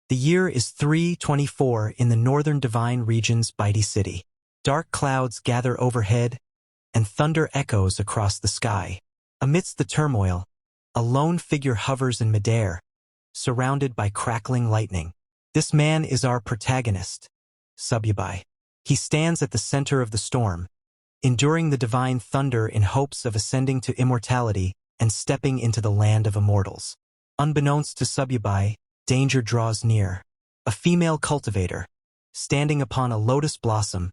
The year is 324 in the northern divine region's Bitey City. Dark clouds gather overhead, and thunder echoes across the sky. Amidst the turmoil, a lone figure hovers in midair, surrounded by crackling lightning. This man is our protagonist, Sububai. He stands at the center of the storm, enduring the divine thunder in hopes of ascending to immortality and stepping into the land of immortals. Unbeknownst to Sububai, danger draws near. A female cultivator, standing upon a lotus blossom,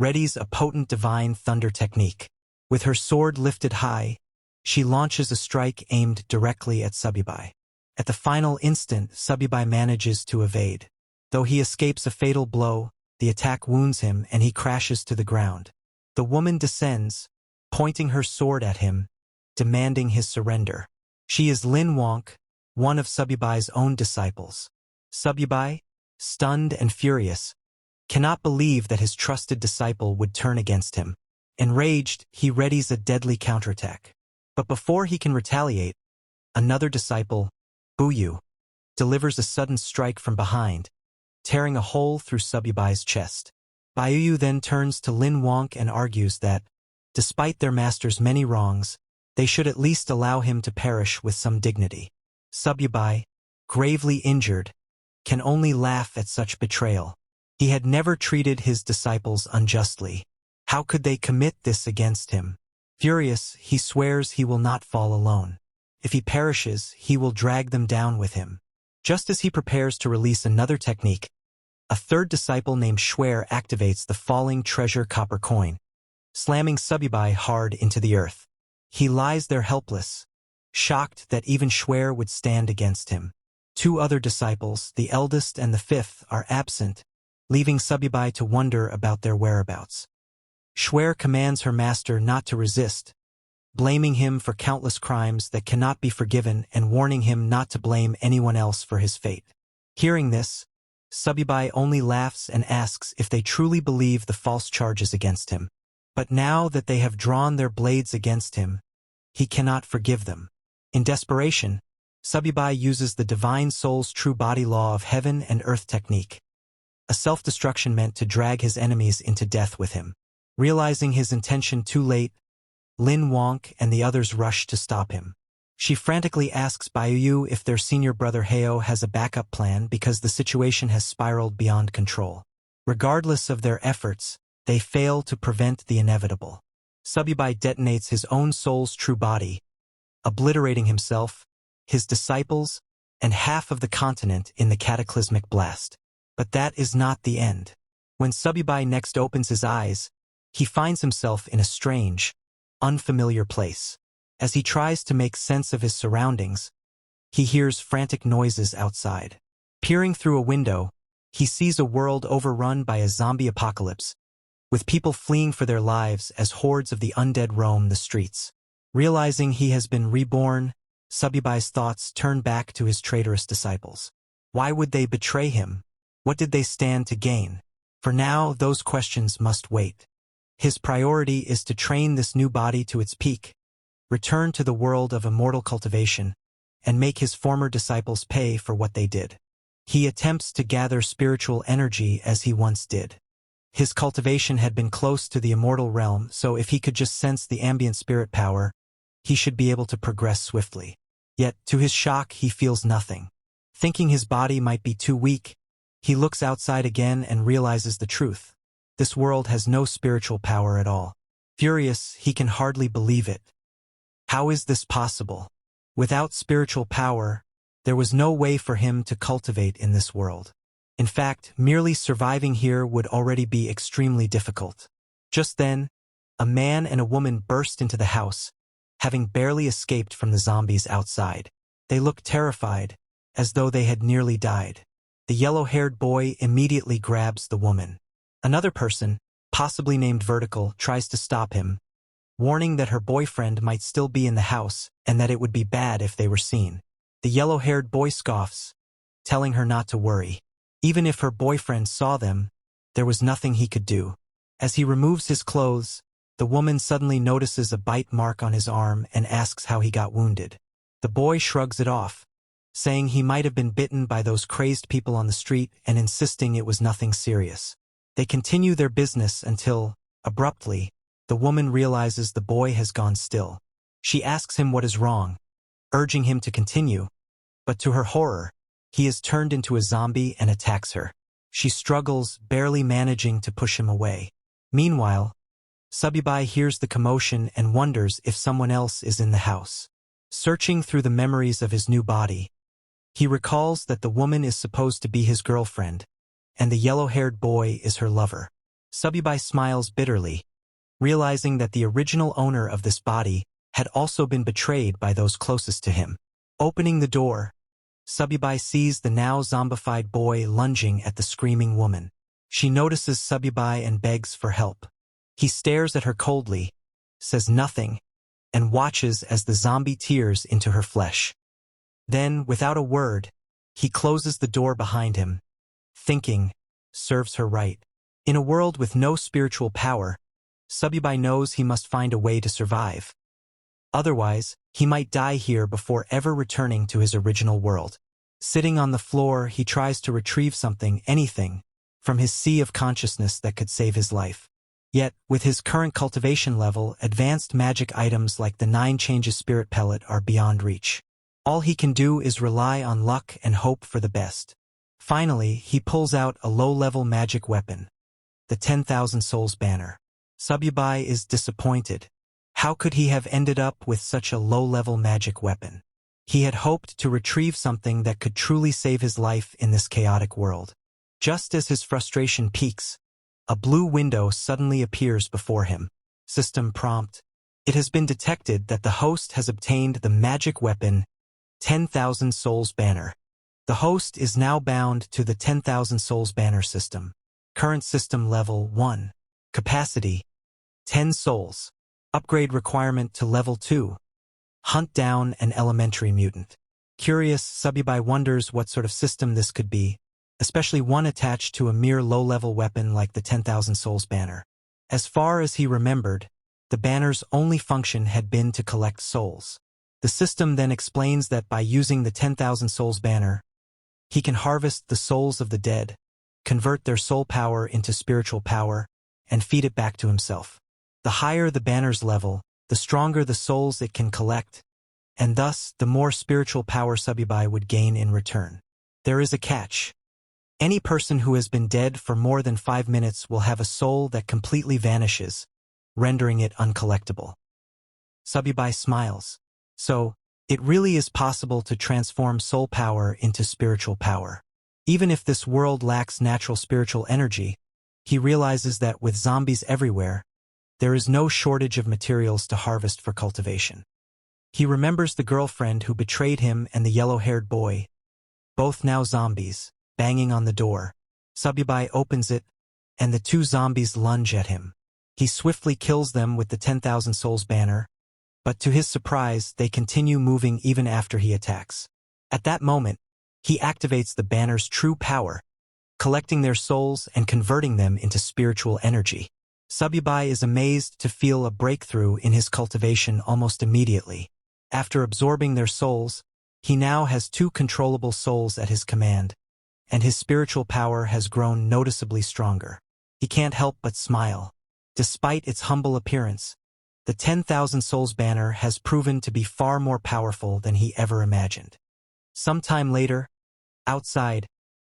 readies a potent divine thunder technique. With her sword lifted high, she launches a strike aimed directly at Sububai. At the final instant, Sububai manages to evade. Though he escapes a fatal blow, the attack wounds him and he crashes to the ground. The woman descends, pointing her sword at him, demanding his surrender. She is Lin Wonk, one of Sububai's own disciples. Sububai, stunned and furious, cannot believe that his trusted disciple would turn against him. Enraged, he readies a deadly counterattack. But before he can retaliate, another disciple, Buyu, delivers a sudden strike from behind, tearing a hole through Sububai's chest. Buyu then turns to Lin Wonk and argues that, despite their master's many wrongs, they should at least allow him to perish with some dignity. Sububai, gravely injured, can only laugh at such betrayal. He had never treated his disciples unjustly. How could they commit this against him? Furious, he swears he will not fall alone. If he perishes, he will drag them down with him. Just as he prepares to release another technique, a third disciple named Schwer activates the falling treasure copper coin, slamming Sububai hard into the earth. He lies there helpless, shocked that even Schwer would stand against him. Two other disciples, the eldest and the fifth, are absent, leaving Sububai to wonder about their whereabouts. Schwer commands her master not to resist, blaming him for countless crimes that cannot be forgiven and warning him not to blame anyone else for his fate. Hearing this, Sububai only laughs and asks if they truly believe the false charges against him. But now that they have drawn their blades against him, he cannot forgive them. In desperation, Sububai uses the divine soul's true body law of heaven and earth technique, a self-destruction meant to drag his enemies into death with him. Realizing his intention too late, Lin Wonk and the others rush to stop him. She frantically asks Buyu if their senior brother Heo has a backup plan because the situation has spiraled beyond control. Regardless of their efforts, they fail to prevent the inevitable. Sububai detonates his own soul's true body, obliterating himself, his disciples, and half of the continent in the cataclysmic blast. But that is not the end. When Sububai next opens his eyes, he finds himself in a strange, unfamiliar place. As he tries to make sense of his surroundings, he hears frantic noises outside. Peering through a window, he sees a world overrun by a zombie apocalypse, with people fleeing for their lives as hordes of the undead roam the streets. Realizing he has been reborn, Sububai's thoughts turn back to his traitorous disciples. Why would they betray him? What did they stand to gain? For now, those questions must wait. His priority is to train this new body to its peak, return to the world of immortal cultivation, and make his former disciples pay for what they did. He attempts to gather spiritual energy as he once did. His cultivation had been close to the immortal realm, so if he could just sense the ambient spirit power, he should be able to progress swiftly. Yet, to his shock, he feels nothing. Thinking his body might be too weak, he looks outside again and realizes the truth. This world has no spiritual power at all. Furious, he can hardly believe it. How is this possible? Without spiritual power, there was no way for him to cultivate in this world. In fact, merely surviving here would already be extremely difficult. Just then, a man and a woman burst into the house, having barely escaped from the zombies outside. They looked terrified, as though they had nearly died. The yellow-haired boy immediately grabs the woman. Another person, possibly named Vertical, tries to stop him, warning that her boyfriend might still be in the house and that it would be bad if they were seen. The yellow-haired boy scoffs, telling her not to worry. Even if her boyfriend saw them, there was nothing he could do. As he removes his clothes, the woman suddenly notices a bite mark on his arm and asks how he got wounded. The boy shrugs it off, saying he might have been bitten by those crazed people on the street and insisting it was nothing serious. They continue their business until, abruptly, the woman realizes the boy has gone still. She asks him what is wrong, urging him to continue, but to her horror, he is turned into a zombie and attacks her. She struggles, barely managing to push him away. Meanwhile, Subibai hears the commotion and wonders if someone else is in the house. Searching through the memories of his new body, he recalls that the woman is supposed to be his girlfriend, and the yellow-haired boy is her lover. Subibai smiles bitterly, realizing that the original owner of this body had also been betrayed by those closest to him. Opening the door, Subibai sees the now zombified boy lunging at the screaming woman. She notices Subibai and begs for help. He stares at her coldly, says nothing, and watches as the zombie tears into her flesh. Then, without a word, he closes the door behind him, thinking, serves her right. In a world with no spiritual power, Subibai knows he must find a way to survive. Otherwise, he might die here before ever returning to his original world. Sitting on the floor, he tries to retrieve something, anything, from his sea of consciousness that could save his life. Yet, with his current cultivation level, advanced magic items like the 9 Changes Spirit Pellet are beyond reach. All he can do is rely on luck and hope for the best. Finally, he pulls out a low-level magic weapon, the 10,000 Souls banner. Subibai is disappointed. How could he have ended up with such a low-level magic weapon? He had hoped to retrieve something that could truly save his life in this chaotic world. Just as his frustration peaks, a blue window suddenly appears before him. System prompt. It has been detected that the host has obtained the magic weapon 10,000 Souls banner. The host is now bound to the 10,000 Souls banner system. Current system level 1. Capacity 10 souls. Upgrade requirement to level 2. Hunt down an elementary mutant. Curious, Subibai wonders what sort of system this could be, especially one attached to a mere low-level weapon like the 10,000 Souls banner. As far as he remembered, the banner's only function had been to collect souls. The system then explains that by using the 10,000 Souls banner, he can harvest the souls of the dead, convert their soul power into spiritual power, and feed it back to himself. The higher the banner's level, the stronger the souls it can collect, and thus the more spiritual power Subibai would gain in return. There is a catch. Any person who has been dead for more than 5 minutes will have a soul that completely vanishes, rendering it uncollectible. Subibai smiles. So, it really is possible to transform soul power into spiritual power. Even if this world lacks natural spiritual energy, he realizes that with zombies everywhere, there is no shortage of materials to harvest for cultivation. He remembers the girlfriend who betrayed him and the yellow-haired boy, both now zombies, banging on the door. Subibai opens it, and the 2 zombies lunge at him. He swiftly kills them with the 10,000 Souls banner, but to his surprise, they continue moving even after he attacks. At that moment, he activates the banner's true power, collecting their souls and converting them into spiritual energy. Subibai is amazed to feel a breakthrough in his cultivation almost immediately. After absorbing their souls, he now has 2 controllable souls at his command, and his spiritual power has grown noticeably stronger. He can't help but smile. Despite its humble appearance, the 10,000 Souls banner has proven to be far more powerful than he ever imagined. Sometime later, outside,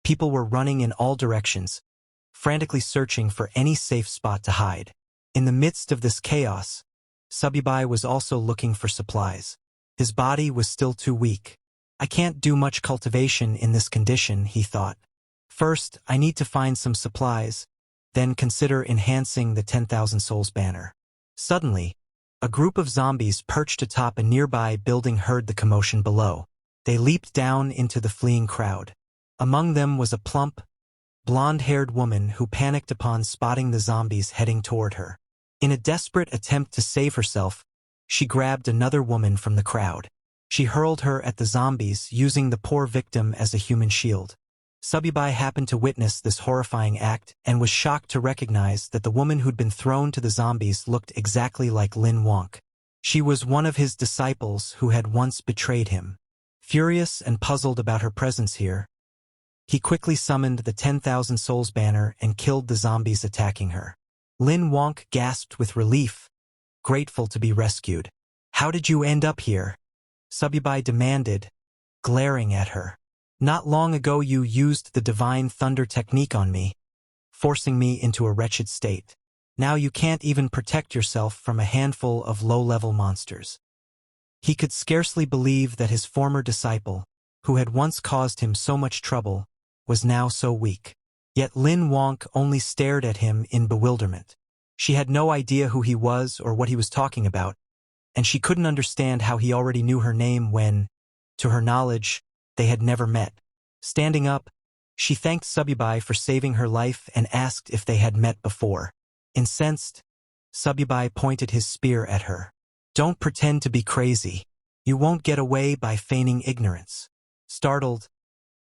people were running in all directions, frantically searching for any safe spot to hide. In the midst of this chaos, Subibai was also looking for supplies. His body was still too weak. I can't do much cultivation in this condition, he thought. First, I need to find some supplies, then consider enhancing the 10,000 Souls banner. Suddenly, a group of zombies perched atop a nearby building heard the commotion below. They leaped down into the fleeing crowd. Among them was a plump, blonde-haired woman who panicked upon spotting the zombies heading toward her. In a desperate attempt to save herself, she grabbed another woman from the crowd. She hurled her at the zombies, using the poor victim as a human shield. Subibai happened to witness this horrifying act and was shocked to recognize that the woman who'd been thrown to the zombies looked exactly like Lin Wonk. She was one of his disciples who had once betrayed him. Furious and puzzled about her presence here, he quickly summoned the 10,000 Souls banner and killed the zombies attacking her. Lin Wonk gasped with relief, grateful to be rescued. "How did you end up here?" Subibai demanded, glaring at her. "Not long ago you used the divine thunder technique on me, forcing me into a wretched state. Now you can't even protect yourself from a handful of low-level monsters." He could scarcely believe that his former disciple, who had once caused him so much trouble, was now so weak. Yet Lin Wonk only stared at him in bewilderment. She had no idea who he was or what he was talking about, and she couldn't understand how he already knew her name when, to her knowledge, they had never met. Standing up, she thanked Subibai for saving her life and asked if they had met before. Incensed, Subibai pointed his spear at her. "Don't pretend to be crazy. You won't get away by feigning ignorance." Startled,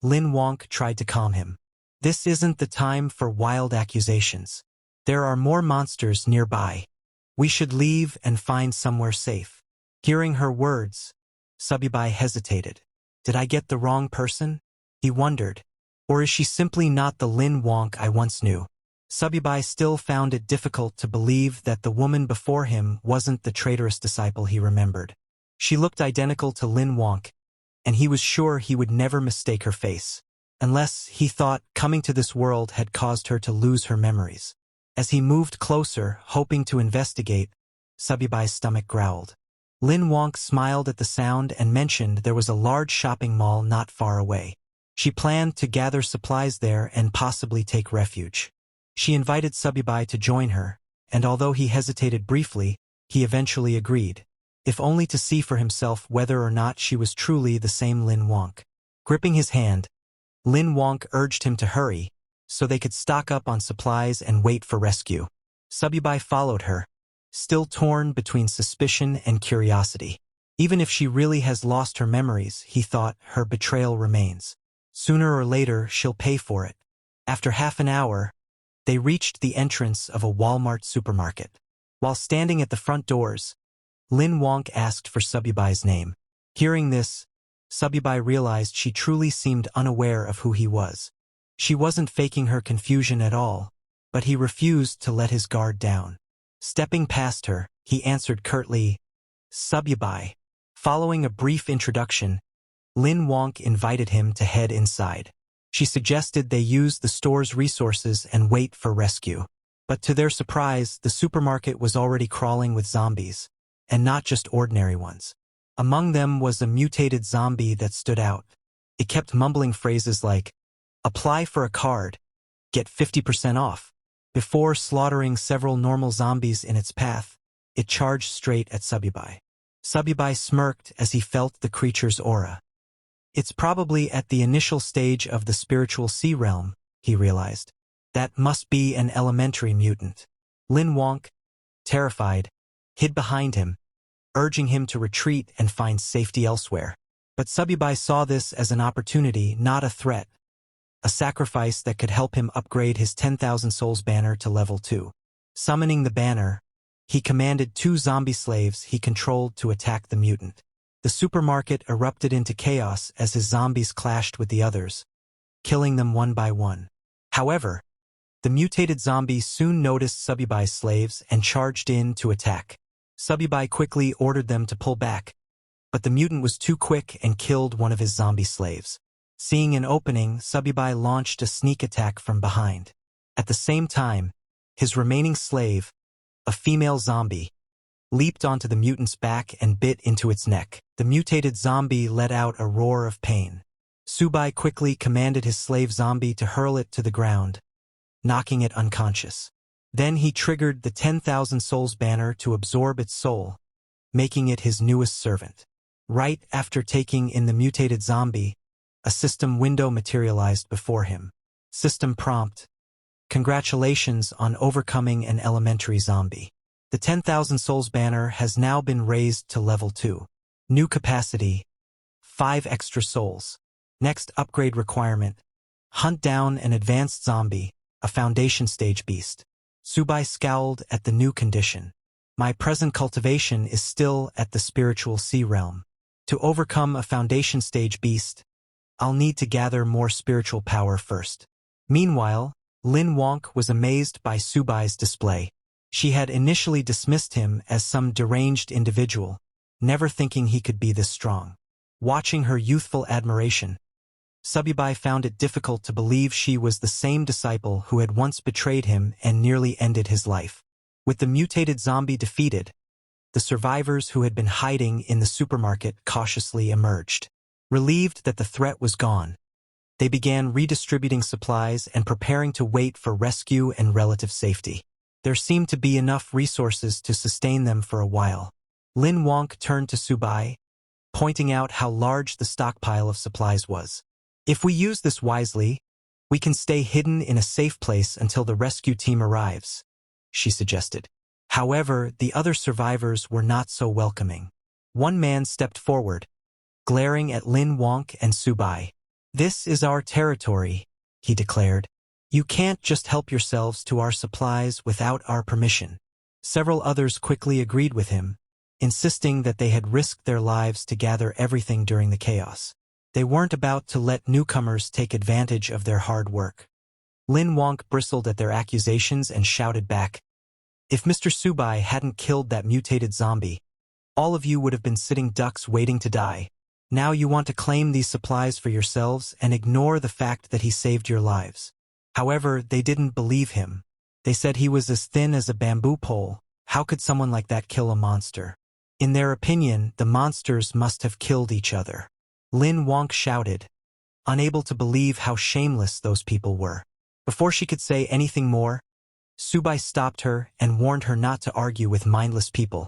Lin Wonk tried to calm him. "This isn't the time for wild accusations. There are more monsters nearby. We should leave and find somewhere safe." Hearing her words, Subibai hesitated. "Did I get the wrong person?" he wondered. "Or is she simply not the Lin Wonk I once knew?" Subibai still found it difficult to believe that the woman before him wasn't the traitorous disciple he remembered. She looked identical to Lin Wonk, and he was sure he would never mistake her face. Unless, he thought, coming to this world had caused her to lose her memories. As he moved closer, hoping to investigate, Subibai's stomach growled. Lin Wonk smiled at the sound and mentioned there was a large shopping mall not far away. She planned to gather supplies there and possibly take refuge. She invited Subibai to join her, and although he hesitated briefly, he eventually agreed, if only to see for himself whether or not she was truly the same Lin Wonk. Gripping his hand, Lin Wonk urged him to hurry, so they could stock up on supplies and wait for rescue. Subibai followed her, still torn between suspicion and curiosity. Even if she really has lost her memories, he thought, her betrayal remains. Sooner or later, she'll pay for it. After half an hour, they reached the entrance of a Walmart supermarket. While standing at the front doors, Lin Wonk asked for Subibai's name. Hearing this, Subibai realized she truly seemed unaware of who he was. She wasn't faking her confusion at all, but he refused to let his guard down. Stepping past her, he answered curtly, "Subibai." Following a brief introduction, Lin Wonk invited him to head inside. She suggested they use the store's resources and wait for rescue. But to their surprise, the supermarket was already crawling with zombies, and not just ordinary ones. Among them was a mutated zombie that stood out. It kept mumbling phrases like, "Apply for a card, get 50% off." Before slaughtering several normal zombies in its path, it charged straight at Subibai. Subibai smirked as he felt the creature's aura. It's probably at the initial stage of the spiritual sea realm, he realized. That must be an elementary mutant. Lin Wonk, terrified, hid behind him, urging him to retreat and find safety elsewhere. But Subibai saw this as an opportunity, not a threat. A sacrifice that could help him upgrade his 10,000 Souls banner to level 2. Summoning the banner, he commanded 2 zombie slaves he controlled to attack the mutant. The supermarket erupted into chaos as his zombies clashed with the others, killing them one by one. However, the mutated zombies soon noticed Subibai's slaves and charged in to attack. Subibai quickly ordered them to pull back, but the mutant was too quick and killed one of his zombie slaves. Seeing an opening, Subibai launched a sneak attack from behind. At the same time, his remaining slave, a female zombie, leaped onto the mutant's back and bit into its neck. The mutated zombie let out a roar of pain. Subai quickly commanded his slave zombie to hurl it to the ground, knocking it unconscious. Then he triggered the 10,000 Souls banner to absorb its soul, making it his newest servant. Right after taking in the mutated zombie, a system window materialized before him. System prompt: "Congratulations on overcoming an elementary zombie. The 10,000 Souls banner has now been raised to level 2. New capacity: 5 extra souls. Next upgrade requirement: hunt down an advanced zombie, a foundation stage beast." Subai scowled at the new condition. "My present cultivation is still at the spiritual sea realm. To overcome a foundation stage beast, I'll need to gather more spiritual power first. Meanwhile, Lin Wonk was amazed by Subai's display. She had initially dismissed him as some deranged individual, never thinking he could be this strong. Watching her youthful admiration, Subai found it difficult to believe she was the same disciple who had once betrayed him and nearly ended his life. With the mutated zombie defeated, the survivors who had been hiding in the supermarket cautiously emerged. Relieved that the threat was gone, they began redistributing supplies and preparing to wait for rescue and relative safety. There seemed to be enough resources to sustain them for a while. Lin Wonk turned to Subai, pointing out how large the stockpile of supplies was. If we use this wisely, we can stay hidden in a safe place until the rescue team arrives, she suggested. However, the other survivors were not so welcoming. One man stepped forward, glaring at Lin Wonk and Subai. "This is our territory," he declared. "You can't just help yourselves to our supplies without our permission." Several others quickly agreed with him, insisting that they had risked their lives to gather everything during the chaos. They weren't about to let newcomers take advantage of their hard work. Lin Wonk bristled at their accusations and shouted back, "If Mr. Subai hadn't killed that mutated zombie, all of you would have been sitting ducks waiting to die. Now you want to claim these supplies for yourselves and ignore the fact that he saved your lives." However, they didn't believe him. They said he was as thin as a bamboo pole. How could someone like that kill a monster? In their opinion, the monsters must have killed each other. Lin Wonk shouted, unable to believe how shameless those people were. Before she could say anything more, Subai stopped her and warned her not to argue with mindless people,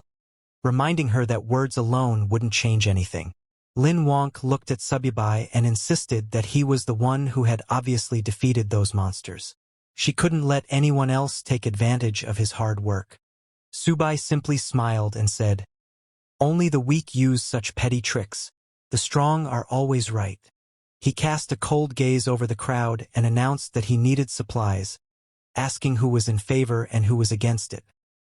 reminding her that words alone wouldn't change anything. Lin Wonk looked at Subai and insisted that he was the one who had obviously defeated those monsters. She couldn't let anyone else take advantage of his hard work. Subai simply smiled and said, "Only the weak use such petty tricks. The strong are always right." He cast a cold gaze over the crowd and announced that he needed supplies, asking who was in favor and who was against it.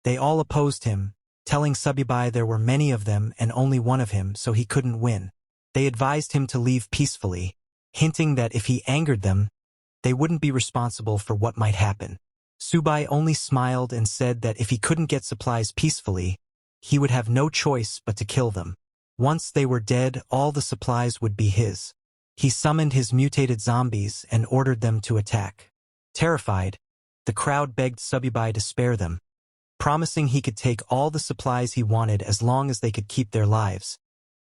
They all opposed him, telling Subai there were many of them and only one of him, so he couldn't win. They advised him to leave peacefully, hinting that if he angered them, they wouldn't be responsible for what might happen. Subai only smiled and said that if he couldn't get supplies peacefully, he would have no choice but to kill them. Once they were dead, all the supplies would be his. He summoned his mutated zombies and ordered them to attack. Terrified, the crowd begged Subai to spare them, promising he could take all the supplies he wanted as long as they could keep their lives.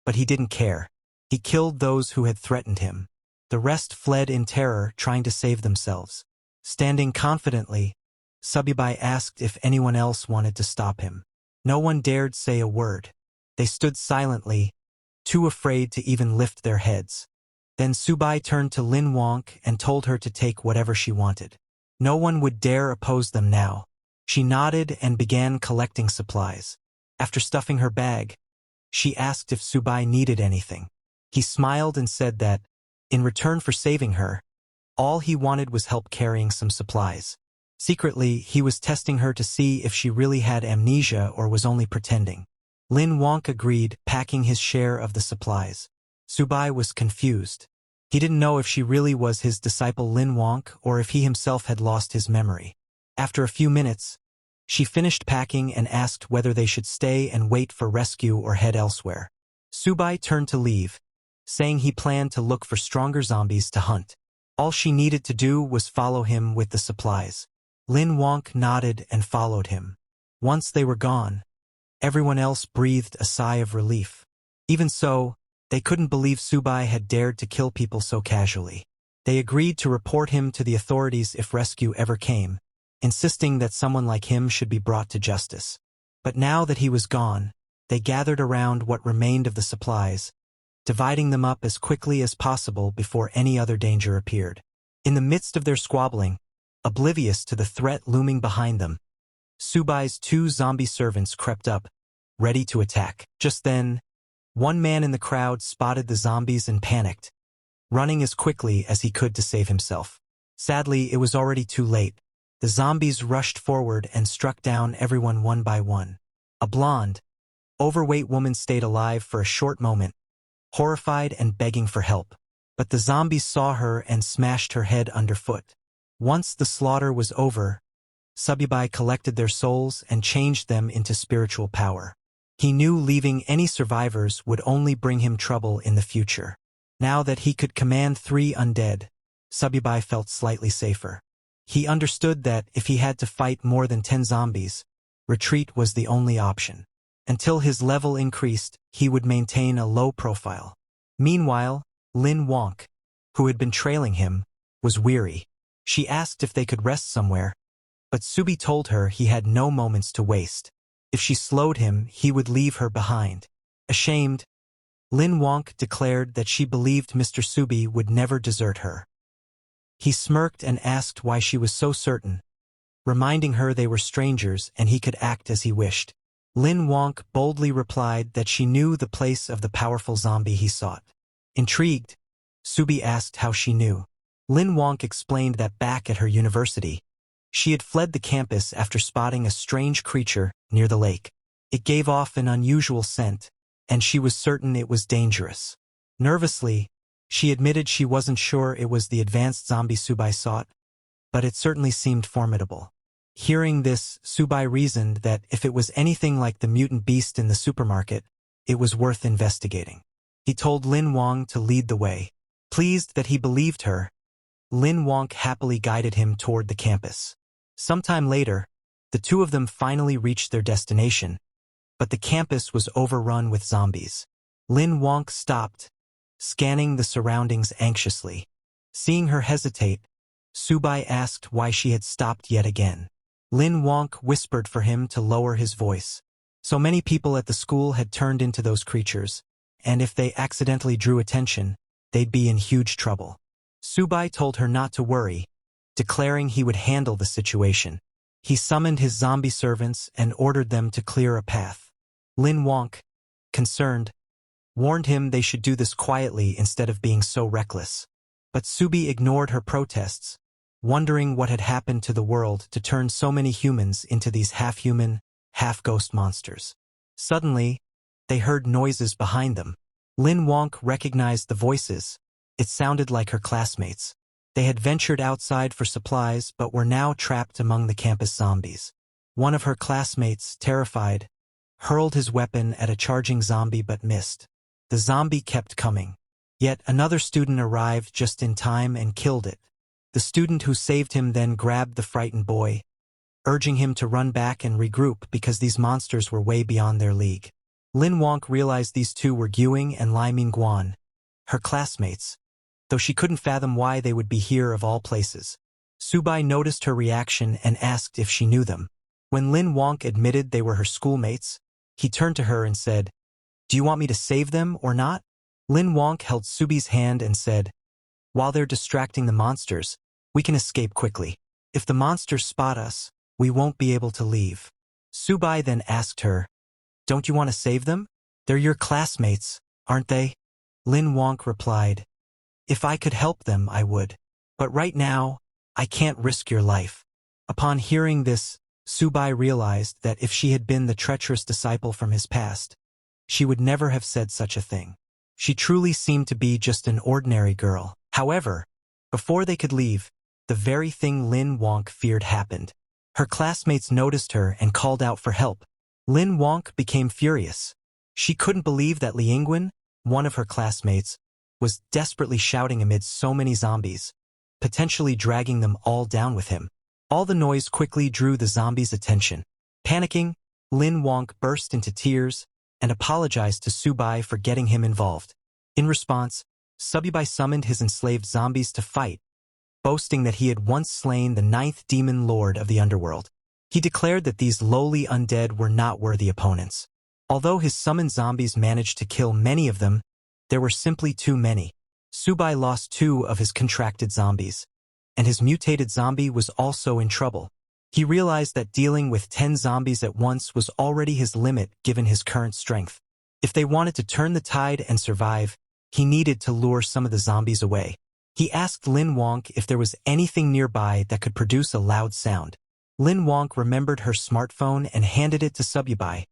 But he didn't care. He killed those who had threatened him. The rest fled in terror, trying to save themselves. Standing confidently, Subai asked if anyone else wanted to stop him. No one dared say a word. They stood silently, too afraid to even lift their heads. Then Subai turned to Lin Wonk and told her to take whatever she wanted. No one would dare oppose them now. She nodded and began collecting supplies. After stuffing her bag, she asked if Subai needed anything. He smiled and said that, in return for saving her, all he wanted was help carrying some supplies. Secretly, he was testing her to see if she really had amnesia or was only pretending. Lin Wonk agreed, packing his share of the supplies. Subai was confused. He didn't know if she really was his disciple Lin Wonk or if he himself had lost his memory. After a few minutes, she finished packing and asked whether they should stay and wait for rescue or head elsewhere. Subai turned to leave, saying he planned to look for stronger zombies to hunt. All she needed to do was follow him with the supplies. Lin Wonk nodded and followed him. Once they were gone, everyone else breathed a sigh of relief. Even so, they couldn't believe Subai had dared to kill people so casually. They agreed to report him to the authorities if rescue ever came, insisting that someone like him should be brought to justice. But now that he was gone, they gathered around what remained of the supplies, dividing them up as quickly as possible before any other danger appeared. In the midst of their squabbling, oblivious to the threat looming behind them, Subai's 2 zombie servants crept up, ready to attack. Just then, one man in the crowd spotted the zombies and panicked, running as quickly as he could to save himself. Sadly, it was already too late. The zombies rushed forward and struck down everyone one by one. A blonde, overweight woman stayed alive for a short moment, horrified and begging for help. But the zombies saw her and smashed her head underfoot. Once the slaughter was over, Sububai collected their souls and changed them into spiritual power. He knew leaving any survivors would only bring him trouble in the future. Now that he could command 3 undead, Sububai felt slightly safer. He understood that if he had to fight more than 10 zombies, retreat was the only option. Until his level increased, he would maintain a low profile. Meanwhile, Lin Wonk, who had been trailing him, was weary. She asked if they could rest somewhere, but Subi told her he had no moments to waste. If she slowed him, he would leave her behind. Ashamed, Lin Wonk declared that she believed Mr. Subi would never desert her. He smirked and asked why she was so certain, reminding her they were strangers and he could act as he wished. Lin Wonk boldly replied that she knew the place of the powerful zombie he sought. Intrigued, Subi asked how she knew. Lin Wonk explained that back at her university, she had fled the campus after spotting a strange creature near the lake. It gave off an unusual scent, and she was certain it was dangerous. Nervously, she admitted she wasn't sure it was the advanced zombie Subai sought, but it certainly seemed formidable. Hearing this, Subai reasoned that if it was anything like the mutant beast in the supermarket, it was worth investigating. He told Lin Wong to lead the way. Pleased that he believed her, Lin Wonk happily guided him toward the campus. Sometime later, the two of them finally reached their destination, but the campus was overrun with zombies. Lin Wonk stopped, scanning the surroundings anxiously. Seeing her hesitate, Subai asked why she had stopped yet again. Lin Wonk whispered for him to lower his voice. So many people at the school had turned into those creatures, and if they accidentally drew attention, they'd be in huge trouble. Subai told her not to worry, declaring he would handle the situation. He summoned his zombie servants and ordered them to clear a path. Lin Wonk, concerned, warned him they should do this quietly instead of being so reckless. But Subi ignored her protests, wondering what had happened to the world to turn so many humans into these half-human, half-ghost monsters. Suddenly, they heard noises behind them. Lin Wonk recognized the voices. It sounded like her classmates. They had ventured outside for supplies but were now trapped among the campus zombies. One of her classmates, terrified, hurled his weapon at a charging zombie but missed. The zombie kept coming. Yet another student arrived just in time and killed it. The student who saved him then grabbed the frightened boy, urging him to run back and regroup because these monsters were way beyond their league. Lin Wonk realized these two were Guing and Lai Mingguan, her classmates, though she couldn't fathom why they would be here of all places. Subai noticed her reaction and asked if she knew them. When Lin Wonk admitted they were her schoolmates, he turned to her and said, "Do you want me to save them or not?" Lin Wonk held Subi's hand and said, "While they're distracting the monsters, we can escape quickly. If the monsters spot us, we won't be able to leave." Subai then asked her, "Don't you want to save them? They're your classmates, aren't they?" Lin Wonk replied, "If I could help them, I would. But right now, I can't risk your life." Upon hearing this, Subai realized that if she had been the treacherous disciple from his past, she would never have said such a thing. She truly seemed to be just an ordinary girl. However, before they could leave, the very thing Lin Wonk feared happened. Her classmates noticed her and called out for help. Lin Wonk became furious. She couldn't believe that Liangwen, one of her classmates, was desperately shouting amid so many zombies, potentially dragging them all down with him. All the noise quickly drew the zombies' attention. Panicking, Lin Wonk burst into tears and apologized to Subai for getting him involved. In response, Subai summoned his enslaved zombies to fight, boasting that he had once slain the 9th demon lord of the underworld. He declared that these lowly undead were not worthy opponents. Although his summoned zombies managed to kill many of them, there were simply too many. Subai lost 2 of his contracted zombies, and his mutated zombie was also in trouble. He realized that dealing with 10 zombies at once was already his limit given his current strength. If they wanted to turn the tide and survive, he needed to lure some of the zombies away. He asked Lin Wonk if there was anything nearby that could produce a loud sound. Lin Wonk remembered her smartphone and handed it to Subai,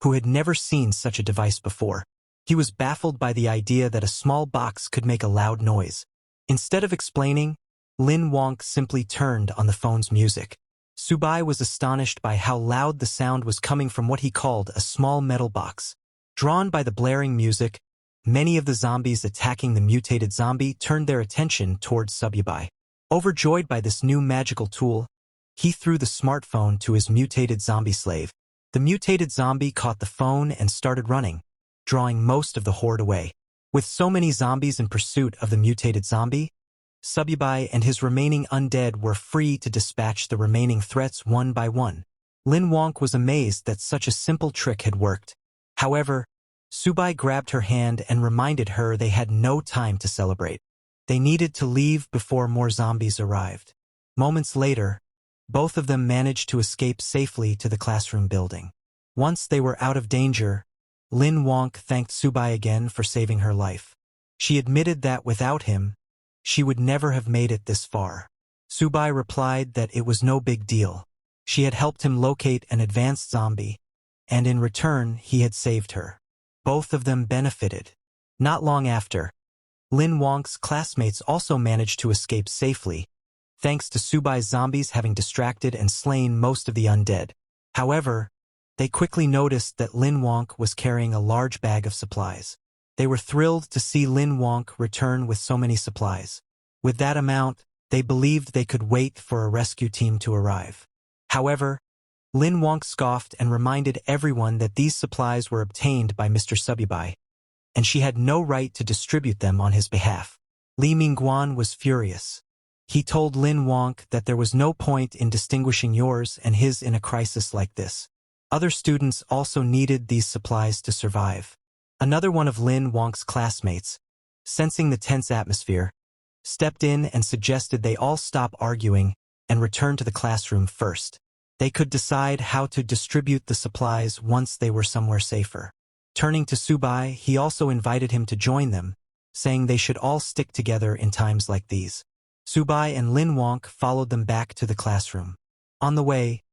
who had never seen such a device before. He was baffled by the idea that a small box could make a loud noise. Instead of explaining, Lin Wonk simply turned on the phone's music. Subai was astonished by how loud the sound was coming from what he called a small metal box. Drawn by the blaring music, many of the zombies attacking the mutated zombie turned their attention towards Subai. Overjoyed by this new magical tool, he threw the smartphone to his mutated zombie slave. The mutated zombie caught the phone and started running, drawing most of the horde away. With so many zombies in pursuit of the mutated zombie, Subai and his remaining undead were free to dispatch the remaining threats one by one. Lin Wonk was amazed that such a simple trick had worked. However, Subai grabbed her hand and reminded her they had no time to celebrate. They needed to leave before more zombies arrived. Moments later, both of them managed to escape safely to the classroom building. Once they were out of danger, Lin Wonk thanked Subai again for saving her life. She admitted that without him, she would never have made it this far. Subai replied that it was no big deal. She had helped him locate an advanced zombie, and in return he had saved her. Both of them benefited. Not long after, Lin Wonk's classmates also managed to escape safely, thanks to Subai's zombies having distracted and slain most of the undead. However, they quickly noticed that Lin Wonk was carrying a large bag of supplies. They were thrilled to see Lin Wonk return with so many supplies. With that amount, they believed they could wait for a rescue team to arrive. However, Lin Wonk scoffed and reminded everyone that these supplies were obtained by Mr. Subai, and she had no right to distribute them on his behalf. Li Mingguan was furious. He told Lin Wonk that there was no point in distinguishing yours and his in a crisis like this. Other students also needed these supplies to survive. Another one of Lin Wonk's classmates, sensing the tense atmosphere, stepped in and suggested they all stop arguing and return to the classroom first. They could decide how to distribute the supplies once they were somewhere safer. Turning to Subai, he also invited him to join them, saying they should all stick together in times like these. Subai and Lin Wonk followed them back to the classroom. On the way,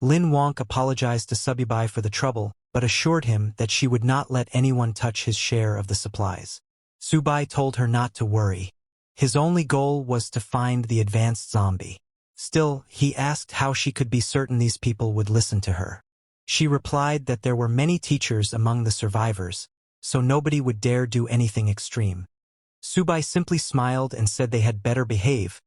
Lin Wonk apologized to Subai for the trouble, but assured him that she would not let anyone touch his share of the supplies. Subai told her not to worry. His only goal was to find the advanced zombie. Still, he asked how she could be certain these people would listen to her. She replied that there were many teachers among the survivors, so nobody would dare do anything extreme. Subai simply smiled and said they had better behave,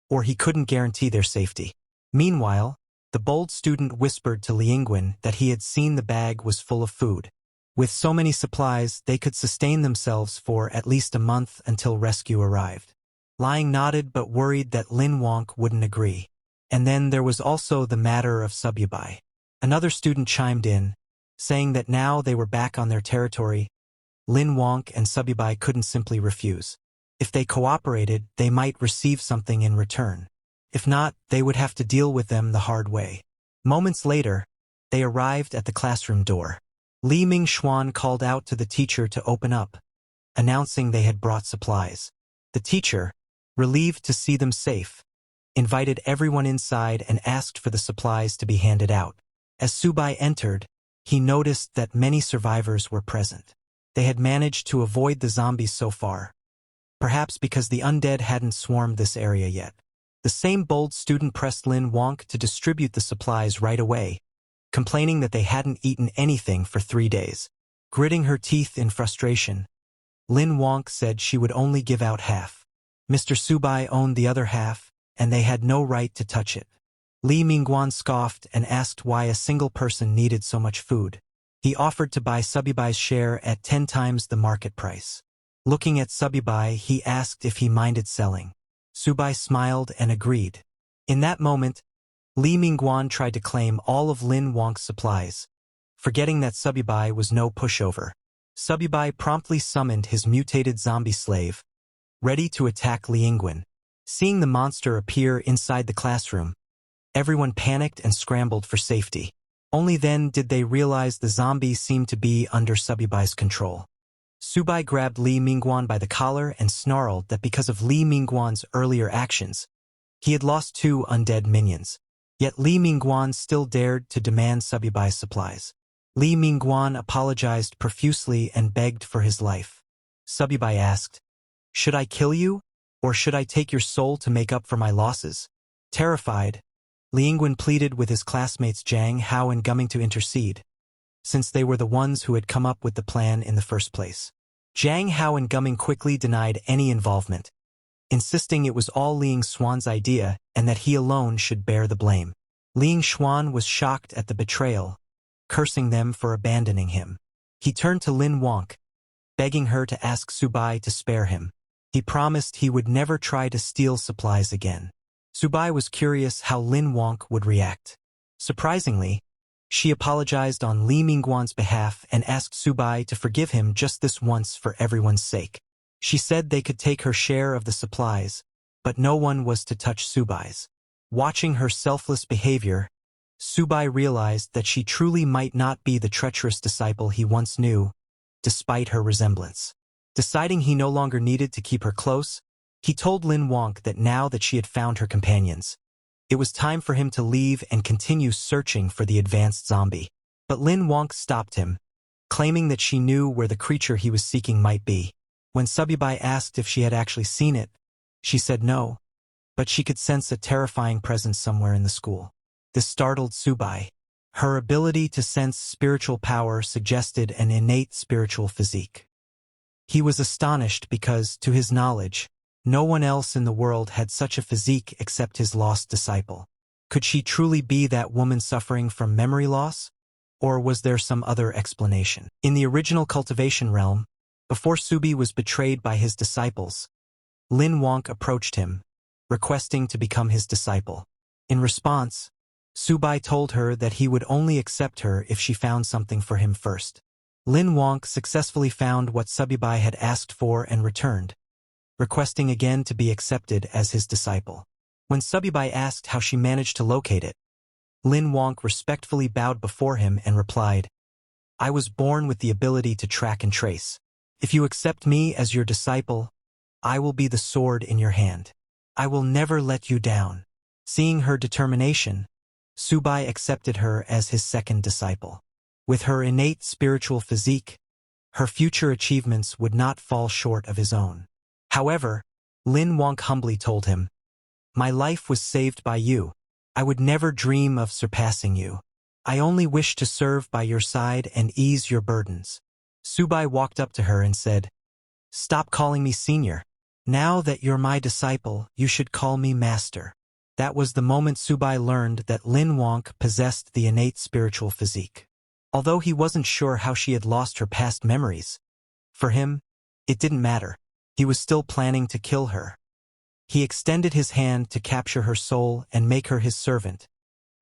or he couldn't guarantee their safety. Meanwhile, the bold student whispered to Liangwen that he had seen the bag was full of food. With so many supplies, they could sustain themselves for at least a month until rescue arrived. Liang nodded but worried that Lin Wonk wouldn't agree. And then there was also the matter of Subai. Another student chimed in, saying that now they were back on their territory, Lin Wonk and Subai couldn't simply refuse. If they cooperated, they might receive something in return. If not, they would have to deal with them the hard way. Moments later, they arrived at the classroom door. Li Mingxuan called out to the teacher to open up, announcing they had brought supplies. The teacher, relieved to see them safe, invited everyone inside and asked for the supplies to be handed out. As Subai entered, he noticed that many survivors were present. They had managed to avoid the zombies so far, perhaps because the undead hadn't swarmed this area yet. The same bold student pressed Lin Wonk to distribute the supplies right away, complaining that they hadn't eaten anything for 3 days. Gritting her teeth in frustration, Lin Wonk said she would only give out half. Mr. Subai owned the other half, and they had no right to touch it. Li Mingguan scoffed and asked why a single person needed so much food. He offered to buy Subai's share at 10 times the market price. Looking at Subai, he asked if he minded selling. Subai smiled and agreed. In that moment, Li Mingguan tried to claim all of Lin Wonk's supplies, forgetting that Subai was no pushover. Subai promptly summoned his mutated zombie slave, ready to attack Liangwen. Seeing the monster appear inside the classroom, everyone panicked and scrambled for safety. Only then did they realize the zombie seemed to be under Subai's control. Subai grabbed Li Mingguan by the collar and snarled that because of Li Mingguan's earlier actions, he had lost 2 undead minions. Yet Li Mingguan still dared to demand Subai's supplies. Li Mingguan apologized profusely and begged for his life. Subibai asked, "Should I kill you, or should I take your soul to make up for my losses?" Terrified, Li Yingguan pleaded with his classmates Zhang Hao and Gumming to intercede, since they were the ones who had come up with the plan in the first place. Zhang Hao and Gumming quickly denied any involvement, insisting it was all Ling Xuan's idea and that he alone should bear the blame. Ling Xuan was shocked at the betrayal, cursing them for abandoning him. He turned to Lin Wonk, begging her to ask Subai to spare him. He promised he would never try to steal supplies again. Subai was curious how Lin Wonk would react. Surprisingly, she apologized on Li Mingguan's behalf and asked Subai to forgive him just this once for everyone's sake. She said they could take her share of the supplies, but no one was to touch Subai's. Watching her selfless behavior, Subai realized that she truly might not be the treacherous disciple he once knew, despite her resemblance. Deciding he no longer needed to keep her close, he told Lin Wonk that now that she had found her companions, it was time for him to leave and continue searching for the advanced zombie. But Lin Wonk stopped him, claiming that she knew where the creature he was seeking might be. When Subibai asked if she had actually seen it, she said no, but she could sense a terrifying presence somewhere in the school. This startled Subai. Her ability to sense spiritual power suggested an innate spiritual physique. He was astonished because, to his knowledge, no one else in the world had such a physique except his lost disciple. Could she truly be that woman suffering from memory loss? Or was there some other explanation? In the original Cultivation realm, before Subi was betrayed by his disciples, Lin Wonk approached him, requesting to become his disciple. In response, Subai told her that he would only accept her if she found something for him first. Lin Wonk successfully found what Subibai had asked for and returned, requesting again to be accepted as his disciple. When Subibai asked how she managed to locate it, Lin Wonk respectfully bowed before him and replied, "I was born with the ability to track and trace. If you accept me as your disciple, I will be the sword in your hand. I will never let you down." Seeing her determination, Subai accepted her as his second disciple. With her innate spiritual physique, her future achievements would not fall short of his own. However, Lin Wonk humbly told him, "My life was saved by you. I would never dream of surpassing you. I only wish to serve by your side and ease your burdens." Subai walked up to her and said, "Stop calling me senior. Now that you're my disciple, you should call me master." That was the moment Subai learned that Lin Wonk possessed the innate spiritual physique. Although he wasn't sure how she had lost her past memories, for him, it didn't matter. He was still planning to kill her. He extended his hand to capture her soul and make her his servant,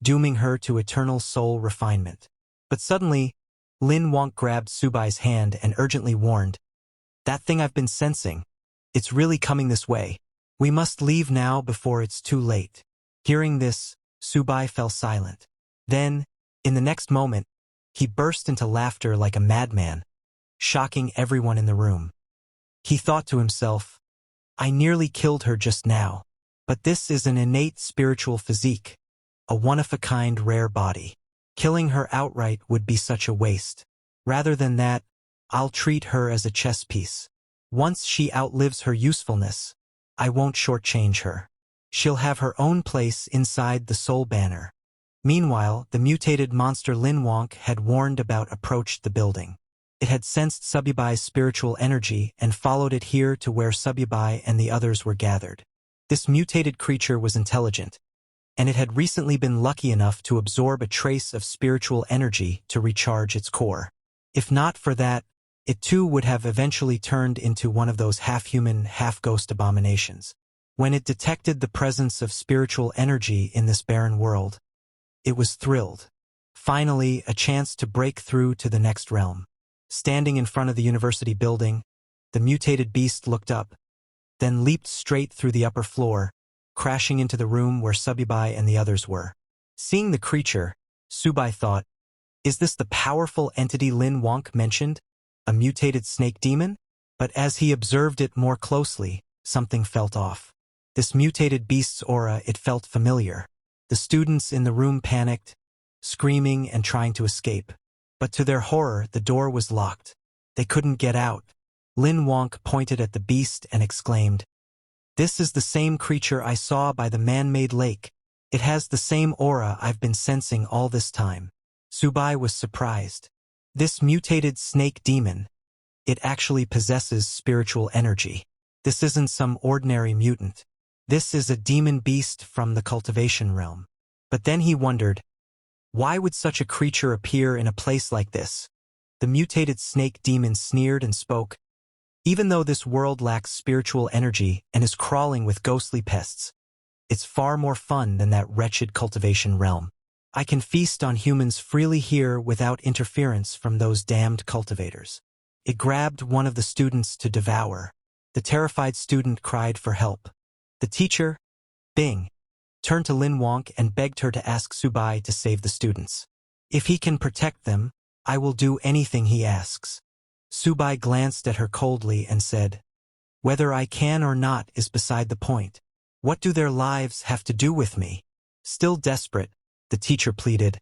dooming her to eternal soul refinement. But suddenly, Lin Wonk grabbed Subai's hand and urgently warned, "That thing I've been sensing, it's really coming this way. We must leave now before it's too late." Hearing this, Subai fell silent. Then, in the next moment, he burst into laughter like a madman, shocking everyone in the room. He thought to himself, "I nearly killed her just now, but this is an innate spiritual physique, a one-of-a-kind rare body. Killing her outright would be such a waste. Rather than that, I'll treat her as a chess piece. Once she outlives her usefulness, I won't shortchange her. She'll have her own place inside the soul banner." Meanwhile, the mutated monster Lin Wonk had warned about approached the building. It had sensed Subibai's spiritual energy and followed it here to where Subibai and the others were gathered. This mutated creature was intelligent, and it had recently been lucky enough to absorb a trace of spiritual energy to recharge its core. If not for that, it too would have eventually turned into one of those half-human, half-ghost abominations. When it detected the presence of spiritual energy in this barren world, it was thrilled. Finally, a chance to break through to the next realm. Standing in front of the university building, the mutated beast looked up, then leaped straight through the upper floor, crashing into the room where Subibai and the others were. Seeing the creature, Subai thought, "Is this the powerful entity Lin Wonk mentioned? A mutated snake demon?" But as he observed it more closely, something felt off. This mutated beast's aura, it felt familiar. The students in the room panicked, screaming and trying to escape. But to their horror, the door was locked. They couldn't get out. Lin Wonk pointed at the beast and exclaimed, "This is the same creature I saw by the man-made lake. It has the same aura I've been sensing all this time." Subai was surprised. This mutated snake demon, it actually possesses spiritual energy. This isn't some ordinary mutant. This is a demon beast from the cultivation realm. But then he wondered, why would such a creature appear in a place like this? The mutated snake demon sneered and spoke, "Even though this world lacks spiritual energy and is crawling with ghostly pests, it's far more fun than that wretched cultivation realm. I can feast on humans freely here without interference from those damned cultivators." It grabbed one of the students to devour. The terrified student cried for help. The teacher, Bing, turned to Lin Wonk and begged her to ask Subai to save the students. "If he can protect them, I will do anything he asks." Subai glanced at her coldly and said, "Whether I can or not is beside the point. What do their lives have to do with me?" Still desperate, the teacher pleaded,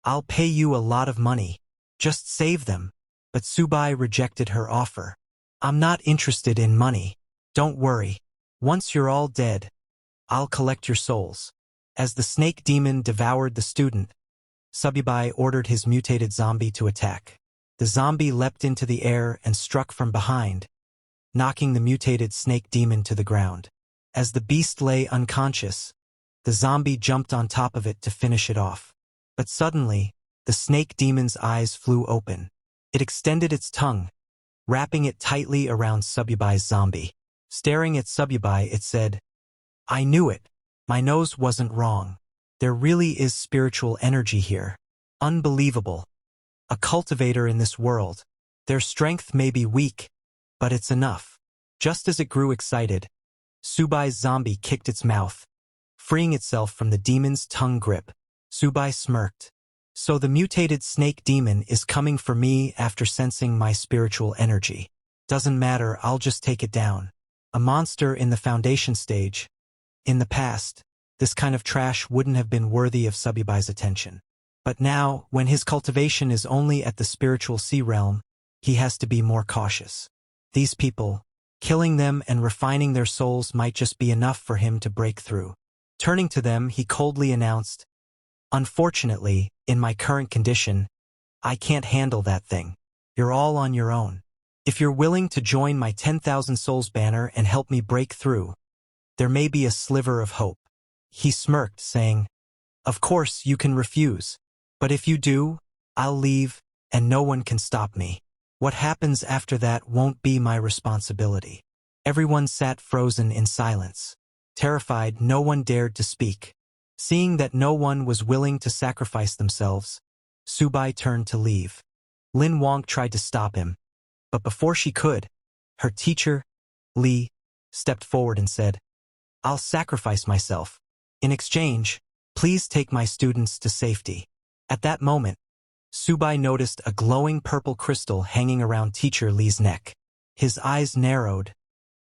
"I'll pay you a lot of money. Just save them." But Subai rejected her offer. "I'm not interested in money. Don't worry. Once you're all dead, I'll collect your souls." As the snake demon devoured the student, Subai ordered his mutated zombie to attack. The zombie leapt into the air and struck from behind, knocking the mutated snake demon to the ground. As the beast lay unconscious, the zombie jumped on top of it to finish it off. But suddenly, the snake demon's eyes flew open. It extended its tongue, wrapping it tightly around Subai's zombie. Staring at Subai, it said, "I knew it. My nose wasn't wrong. There really is spiritual energy here. Unbelievable. A cultivator in this world. Their strength may be weak, but it's enough." Just as it grew excited, Subai's zombie kicked its mouth, freeing itself from the demon's tongue grip. Subai smirked. "So the mutated snake demon is coming for me after sensing my spiritual energy. Doesn't matter, I'll just take it down. A monster in the foundation stage. In the past, this kind of trash wouldn't have been worthy of Subai's attention. But now, when his cultivation is only at the spiritual sea realm, he has to be more cautious. These people, killing them and refining their souls might just be enough for him to break through." Turning to them, he coldly announced, "Unfortunately, in my current condition, I can't handle that thing. You're all on your own. If you're willing to join my 10,000 souls banner and help me break through, there may be a sliver of hope." He smirked, saying, "Of course you can refuse. But if you do, I'll leave, and no one can stop me. What happens after that won't be my responsibility." Everyone sat frozen in silence. Terrified, no one dared to speak. Seeing that no one was willing to sacrifice themselves, Subai turned to leave. Lin Wonk tried to stop him, but before she could, her teacher, Li, stepped forward and said, "I'll sacrifice myself. In exchange, please take my students to safety." At that moment, Subai noticed a glowing purple crystal hanging around teacher Li's neck. His eyes narrowed,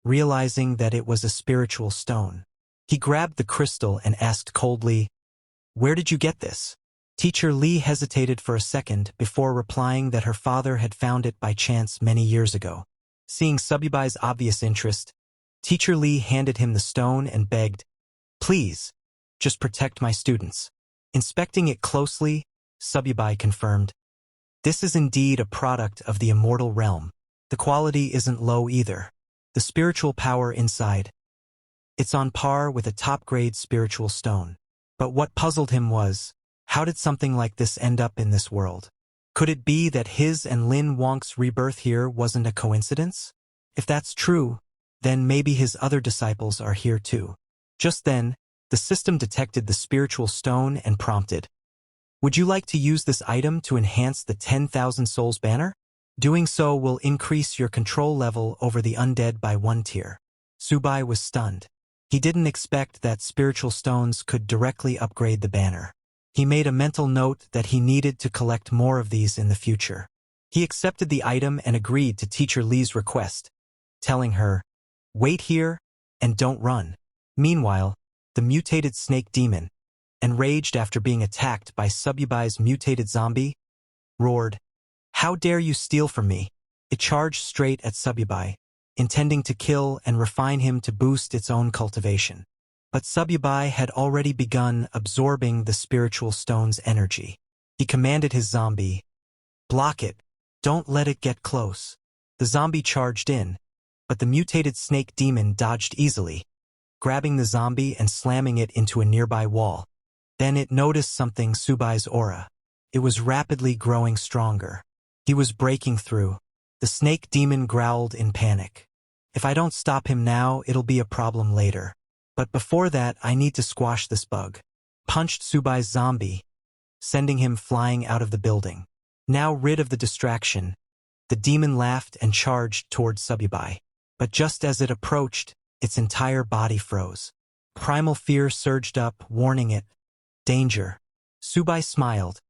realizing that it was a spiritual stone. He grabbed the crystal and asked coldly, "Where did you get this?" Teacher Li hesitated for a second before replying that her father had found it by chance many years ago. Seeing Subai's obvious interest, Teacher Li handed him the stone and begged, "Please, just protect my students." Inspecting it closely, Subai confirmed, "This is indeed a product of the immortal realm. The quality isn't low either. The spiritual power inside, it's on par with a top-grade spiritual stone." But what puzzled him was, how did something like this end up in this world? Could it be that his and Lin Wonk's rebirth here wasn't a coincidence? If that's true, then maybe his other disciples are here too. Just then, the system detected the spiritual stone and prompted, "Would you like to use this item to enhance the 10,000 souls banner? Doing so will increase your control level over the undead by 1 tier." Subai was stunned. He didn't expect that spiritual stones could directly upgrade the banner. He made a mental note that he needed to collect more of these in the future. He accepted the item and agreed to Teacher Li's request, telling her, "Wait here and don't run." Meanwhile, the mutated snake demon, enraged after being attacked by Subai's mutated zombie, roared, "How dare you steal from me?" It charged straight at Sububai, intending to kill and refine him to boost its own cultivation. But Sububai had already begun absorbing the spiritual stone's energy. He commanded his zombie, "Block it. Don't let it get close." The zombie charged in, but the mutated snake demon dodged easily, grabbing the zombie and slamming it into a nearby wall. Then it noticed something: Subai's aura. It was rapidly growing stronger. He was breaking through. The snake demon growled in panic. "If I don't stop him now, it'll be a problem later. But before that, I need to squash this bug." Punched Subai's zombie, sending him flying out of the building. Now rid of the distraction, the demon laughed and charged towards Sububai. But just as it approached, its entire body froze. Primal fear surged up, warning it, "Danger." Subai smiled,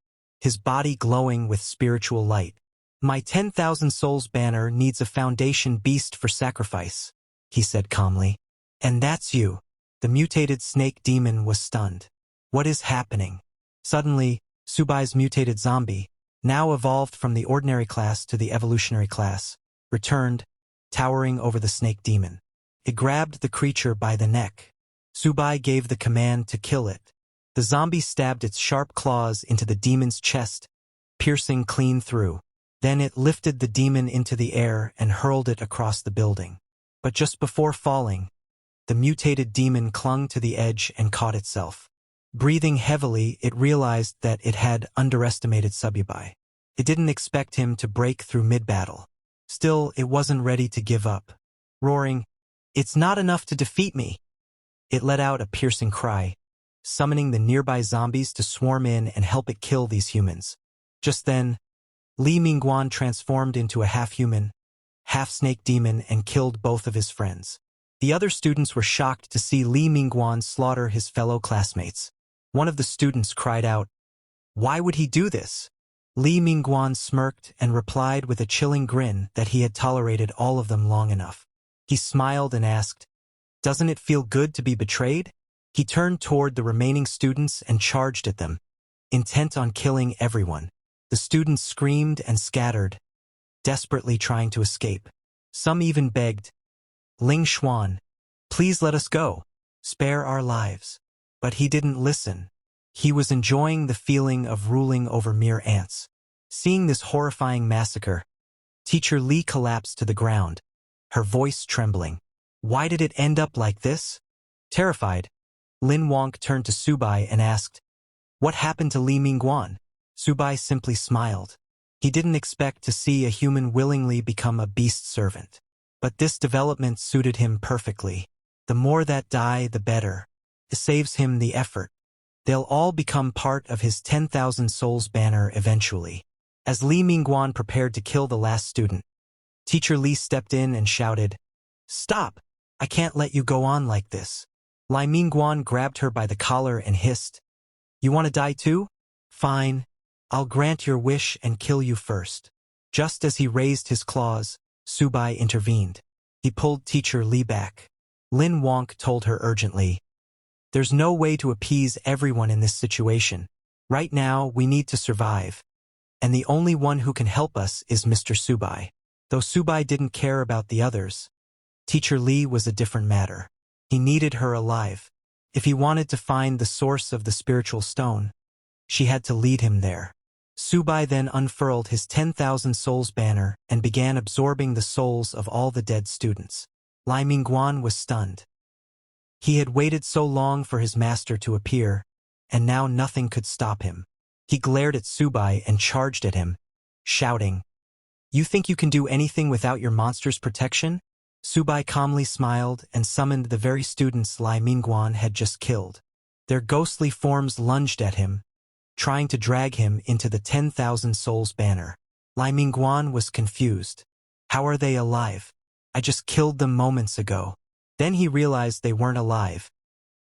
his body glowing with spiritual light. "My 10,000 souls banner needs a foundation beast for sacrifice," he said calmly. "And that's you." The mutated snake demon was stunned. What is happening? Suddenly, Subai's mutated zombie, now evolved from the ordinary class to the evolutionary class, returned, towering over the snake demon. It grabbed the creature by the neck. Subai gave the command to kill it. The zombie stabbed its sharp claws into the demon's chest, piercing clean through. Then it lifted the demon into the air and hurled it across the building. But just before falling, the mutated demon clung to the edge and caught itself. Breathing heavily, it realized that it had underestimated Sububai. It didn't expect him to break through mid-battle. Still, it wasn't ready to give up. Roaring, "It's not enough to defeat me!" It let out a piercing cry, summoning the nearby zombies to swarm in and help it kill these humans. Just then, Li Mingguan transformed into a half-human, half-snake demon and killed both of his friends. The other students were shocked to see Li Mingguan slaughter his fellow classmates. One of the students cried out, "Why would he do this?" Li Mingguan smirked and replied with a chilling grin that he had tolerated all of them long enough. He smiled and asked, "Doesn't it feel good to be betrayed?" He turned toward the remaining students and charged at them, intent on killing everyone. The students screamed and scattered, desperately trying to escape. Some even begged, "Ling Xuan, please let us go. Spare our lives." But he didn't listen. He was enjoying the feeling of ruling over mere ants. Seeing this horrifying massacre, Teacher Li collapsed to the ground, her voice trembling. Why did it end up like this? Terrified, Lin Wonk turned to Subai and asked, "What happened to Li Mingguan?" Subai simply smiled. He didn't expect to see a human willingly become a beast servant. But this development suited him perfectly. The more that die, the better. It saves him the effort. They'll all become part of his 10,000 souls banner eventually. As Li Mingguan prepared to kill the last student, Teacher Li stepped in and shouted, "Stop! I can't let you go on like this." Li Mingguan grabbed her by the collar and hissed, "You want to die too? Fine. I'll grant your wish and kill you first." Just as he raised his claws, Subai intervened. He pulled Teacher Li back. Lin Wonk told her urgently, "There's no way to appease everyone in this situation. Right now, we need to survive. And the only one who can help us is Mr. Subai." Though Subai didn't care about the others, Teacher Li was a different matter. He needed her alive. If he wanted to find the source of the spiritual stone, she had to lead him there. Subai then unfurled his 10,000 souls banner and began absorbing the souls of all the dead students. Li Mingguan was stunned. He had waited so long for his master to appear, and now nothing could stop him. He glared at Subai and charged at him, shouting, "You think you can do anything without your monster's protection?" Subai calmly smiled and summoned the very students Li Mingguan had just killed. Their ghostly forms lunged at him, trying to drag him into the 10,000 souls banner. Li Mingguan was confused. How are they alive? I just killed them moments ago. Then he realized they weren't alive.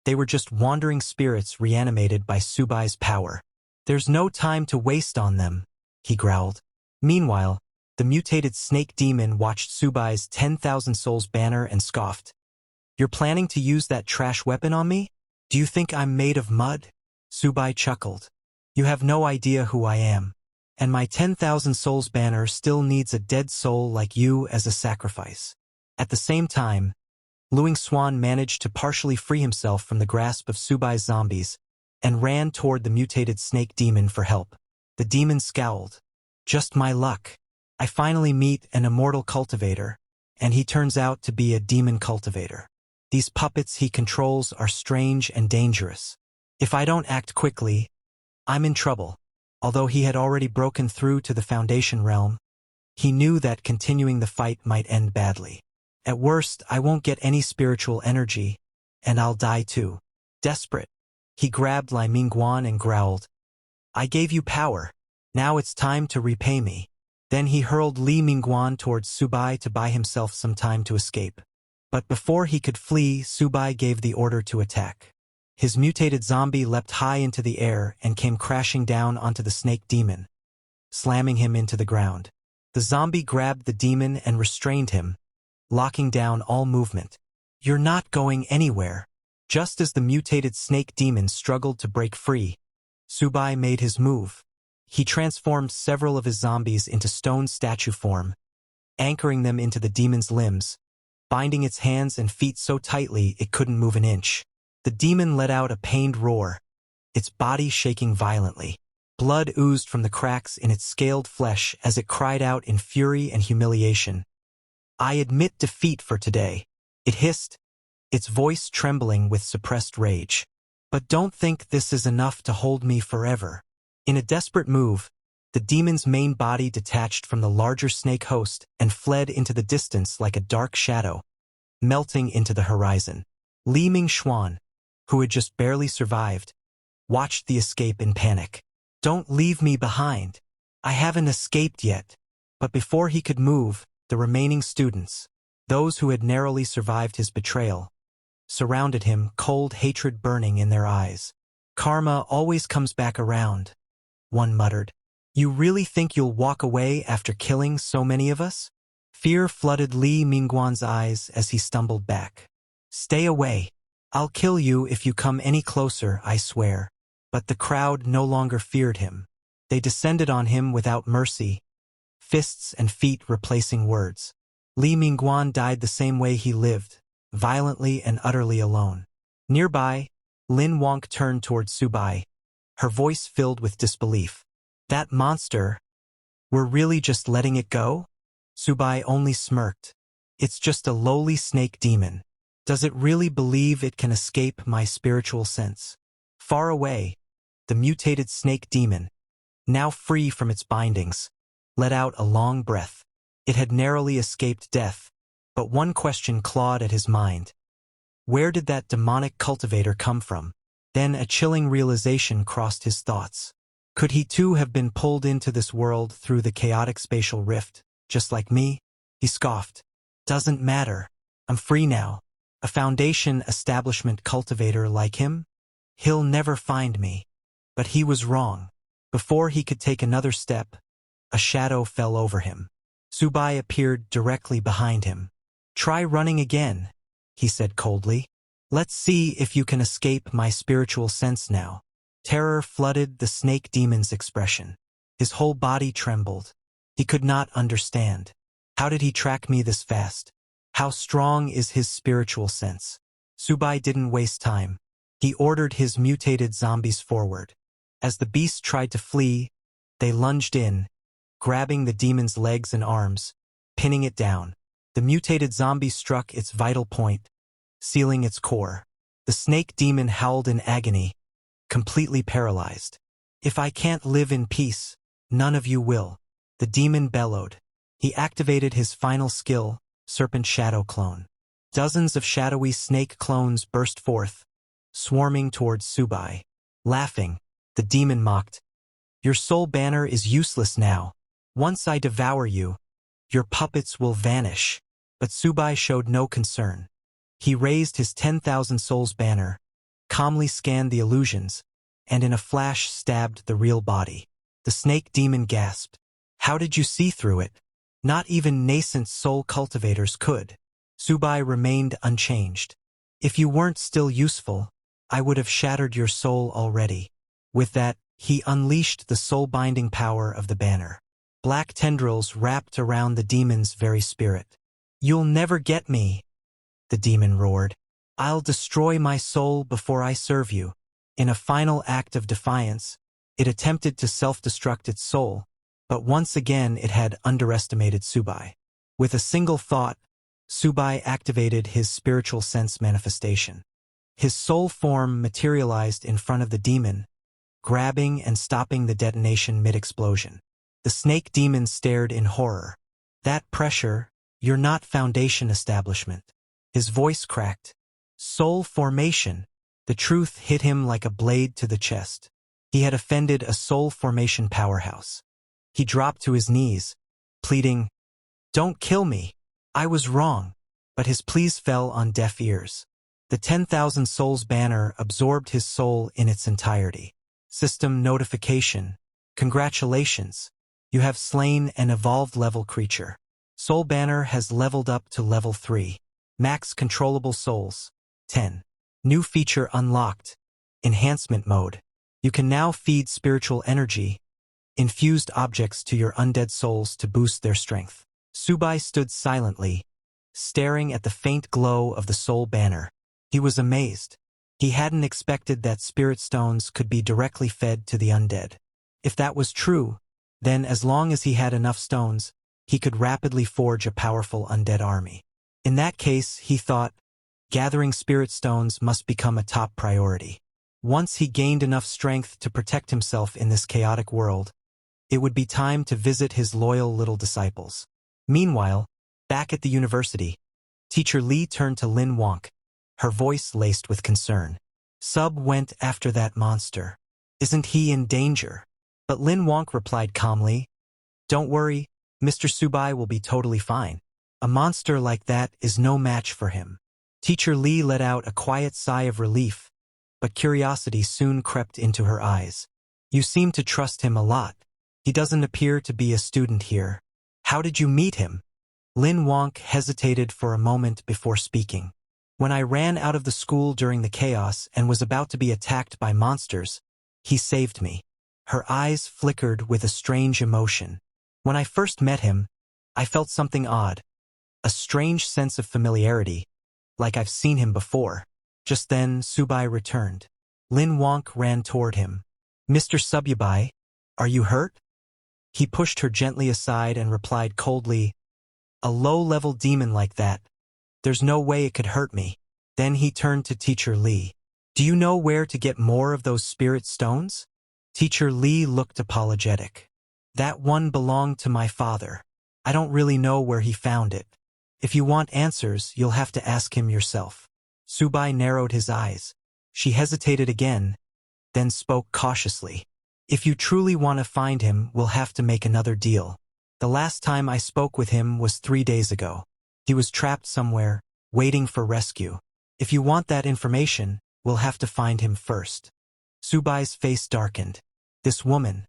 They were just wandering spirits reanimated by Subai's power. There's no time to waste on them, he growled. Meanwhile, the mutated snake demon watched Subai's 10,000 souls banner and scoffed. You're planning to use that trash weapon on me? Do you think I'm made of mud? Subai chuckled. You have no idea who I am. And my 10,000 souls banner still needs a dead soul like you as a sacrifice. At the same time, Luing Swan managed to partially free himself from the grasp of Subai's zombies and ran toward the mutated snake demon for help. The demon scowled. Just my luck. I finally meet an immortal cultivator, and he turns out to be a demon cultivator. These puppets he controls are strange and dangerous. If I don't act quickly, I'm in trouble. Although he had already broken through to the Foundation realm, he knew that continuing the fight might end badly. At worst, I won't get any spiritual energy, and I'll die too. Desperate, he grabbed Lai Mingguan and growled, I gave you power. Now it's time to repay me. Then he hurled Li Mingguan towards Subai to buy himself some time to escape. But before he could flee, Subai gave the order to attack. His mutated zombie leapt high into the air and came crashing down onto the snake demon, slamming him into the ground. The zombie grabbed the demon and restrained him, locking down all movement. You're not going anywhere. Just as the mutated snake demon struggled to break free, Subai made his move. He transformed several of his zombies into stone statue form, anchoring them into the demon's limbs, binding its hands and feet so tightly it couldn't move an inch. The demon let out a pained roar, its body shaking violently. Blood oozed from the cracks in its scaled flesh as it cried out in fury and humiliation. I admit defeat for today, it hissed, its voice trembling with suppressed rage. But don't think this is enough to hold me forever. In a desperate move, the demon's main body detached from the larger snake host and fled into the distance like a dark shadow, melting into the horizon. Li Mingxuan, who had just barely survived, watched the escape in panic. Don't leave me behind. I haven't escaped yet. But before he could move, the remaining students, those who had narrowly survived his betrayal, surrounded him, cold hatred burning in their eyes. Karma always comes back around, one muttered. You really think you'll walk away after killing so many of us? Fear flooded Li Mingguan's eyes as he stumbled back. Stay away. I'll kill you if you come any closer, I swear. But the crowd no longer feared him. They descended on him without mercy, fists and feet replacing words. Li Mingguan died the same way he lived, violently and utterly alone. Nearby, Lin Wonk turned toward Subai, her voice filled with disbelief. That monster, we're really just letting it go? Subai only smirked. It's just a lowly snake demon. Does it really believe it can escape my spiritual sense? Far away, the mutated snake demon, now free from its bindings, let out a long breath. It had narrowly escaped death, but one question clawed at his mind. Where did that demonic cultivator come from? Then a chilling realization crossed his thoughts. Could he too have been pulled into this world through the chaotic spatial rift, just like me? He scoffed. Doesn't matter. I'm free now. A Foundation establishment cultivator like him? He'll never find me. But he was wrong. Before he could take another step, a shadow fell over him. Subai appeared directly behind him. Try running again, he said coldly. Let's see if you can escape my spiritual sense now. Terror flooded the snake demon's expression. His whole body trembled. He could not understand. How did he track me this fast? How strong is his spiritual sense? Subai didn't waste time. He ordered his mutated zombies forward. As the beast tried to flee, they lunged in, grabbing the demon's legs and arms, pinning it down. The mutated zombie struck its vital point, sealing its core. The snake demon howled in agony, completely paralyzed. If I can't live in peace, none of you will. The demon bellowed. He activated his final skill, Serpent Shadow Clone. Dozens of shadowy snake clones burst forth, swarming towards Subai. Laughing, the demon mocked. Your soul banner is useless now. Once I devour you, your puppets will vanish. But Subai showed no concern. He raised his 10,000 souls banner, calmly scanned the illusions, and in a flash stabbed the real body. The snake demon gasped. How did you see through it? Not even nascent soul cultivators could. Subai remained unchanged. If you weren't still useful, I would have shattered your soul already. With that, He unleashed the soul-binding power of the banner. Black tendrils wrapped around the demon's very spirit. "You'll never get me," the demon roared. "I'll destroy my soul before I serve you." In a final act of defiance, it attempted to self-destruct its soul, but once again it had underestimated Subai. With a single thought, Subai activated his spiritual sense manifestation. His soul form materialized in front of the demon, grabbing and stopping the detonation mid-explosion. The snake demon stared in horror. "That pressure, you're not Foundation establishment." His voice cracked. "Soul formation." The truth hit him like a blade to the chest. He had offended a soul formation powerhouse. He dropped to his knees, pleading, "Don't kill me. I was wrong." But his pleas fell on deaf ears. The 10,000 Souls banner absorbed his soul in its entirety. System notification. "Congratulations. You have slain an evolved level creature. Soul banner has leveled up to level 3. Max controllable souls. 10. New feature unlocked. Enhancement mode. You can now feed spiritual energy, infused objects to your undead souls to boost their strength." Subai stood silently, staring at the faint glow of the soul banner. He was amazed. He hadn't expected that spirit stones could be directly fed to the undead. If that was true, then as long as he had enough stones, he could rapidly forge a powerful undead army. In that case, he thought, gathering spirit stones must become a top priority. Once he gained enough strength to protect himself in this chaotic world, it would be time to visit his loyal little disciples. Meanwhile, back at the university, Teacher Lee turned to Lin Wonk, her voice laced with concern. "Sub went after that monster. Isn't he in danger?" But Lin Wonk replied calmly, "Don't worry, Mr. Subai will be totally fine. A monster like that is no match for him." Teacher Lee let out a quiet sigh of relief, but curiosity soon crept into her eyes. "You seem to trust him a lot. He doesn't appear to be a student here. How did you meet him?" Lin Wonk hesitated for a moment before speaking. "When I ran out of the school during the chaos and was about to be attacked by monsters, he saved me." Her eyes flickered with a strange emotion. "When I first met him, I felt something odd. A strange sense of familiarity, like I've seen him before." Just then, Subai returned. Lin Wonk ran toward him. "Mr. Subai, are you hurt?" He pushed her gently aside and replied coldly, "A low-level demon like that. There's no way it could hurt me." Then he turned to Teacher Lee. "Do you know where to get more of those spirit stones?" Teacher Lee looked apologetic. "That one belonged to my father. I don't really know where he found it. If you want answers, you'll have to ask him yourself." Subai narrowed his eyes. She hesitated again, then spoke cautiously. "If you truly want to find him, we'll have to make another deal. The last time I spoke with him was 3 days ago. He was trapped somewhere, waiting for rescue. If you want that information, we'll have to find him first." Subai's face darkened. "This woman,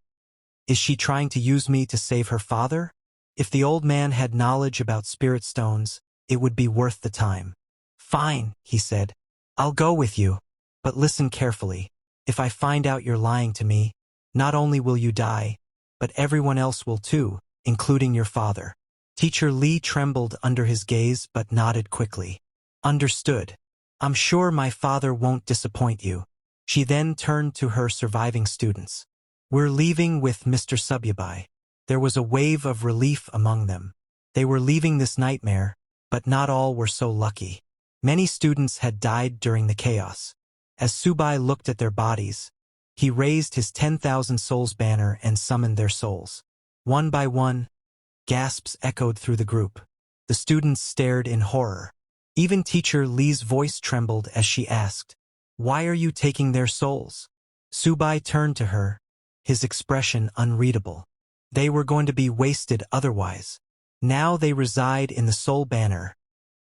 is she trying to use me to save her father? If the old man had knowledge about spirit stones, it would be worth the time." "Fine," he said. "I'll go with you. But listen carefully. If I find out you're lying to me, not only will you die, but everyone else will too, including your father." Teacher Lee trembled under his gaze but nodded quickly. "Understood. I'm sure my father won't disappoint you." She then turned to her surviving students. "We're leaving with Mr. Subai." There was a wave of relief among them. They were leaving this nightmare, but not all were so lucky. Many students had died during the chaos. As Subai looked at their bodies, he raised his 10,000 souls banner and summoned their souls. One by one, gasps echoed through the group. The students stared in horror. Even Teacher Lee's voice trembled as she asked, "Why are you taking their souls?" Subai turned to her, his expression unreadable. "They were going to be wasted otherwise. Now they reside in the soul banner,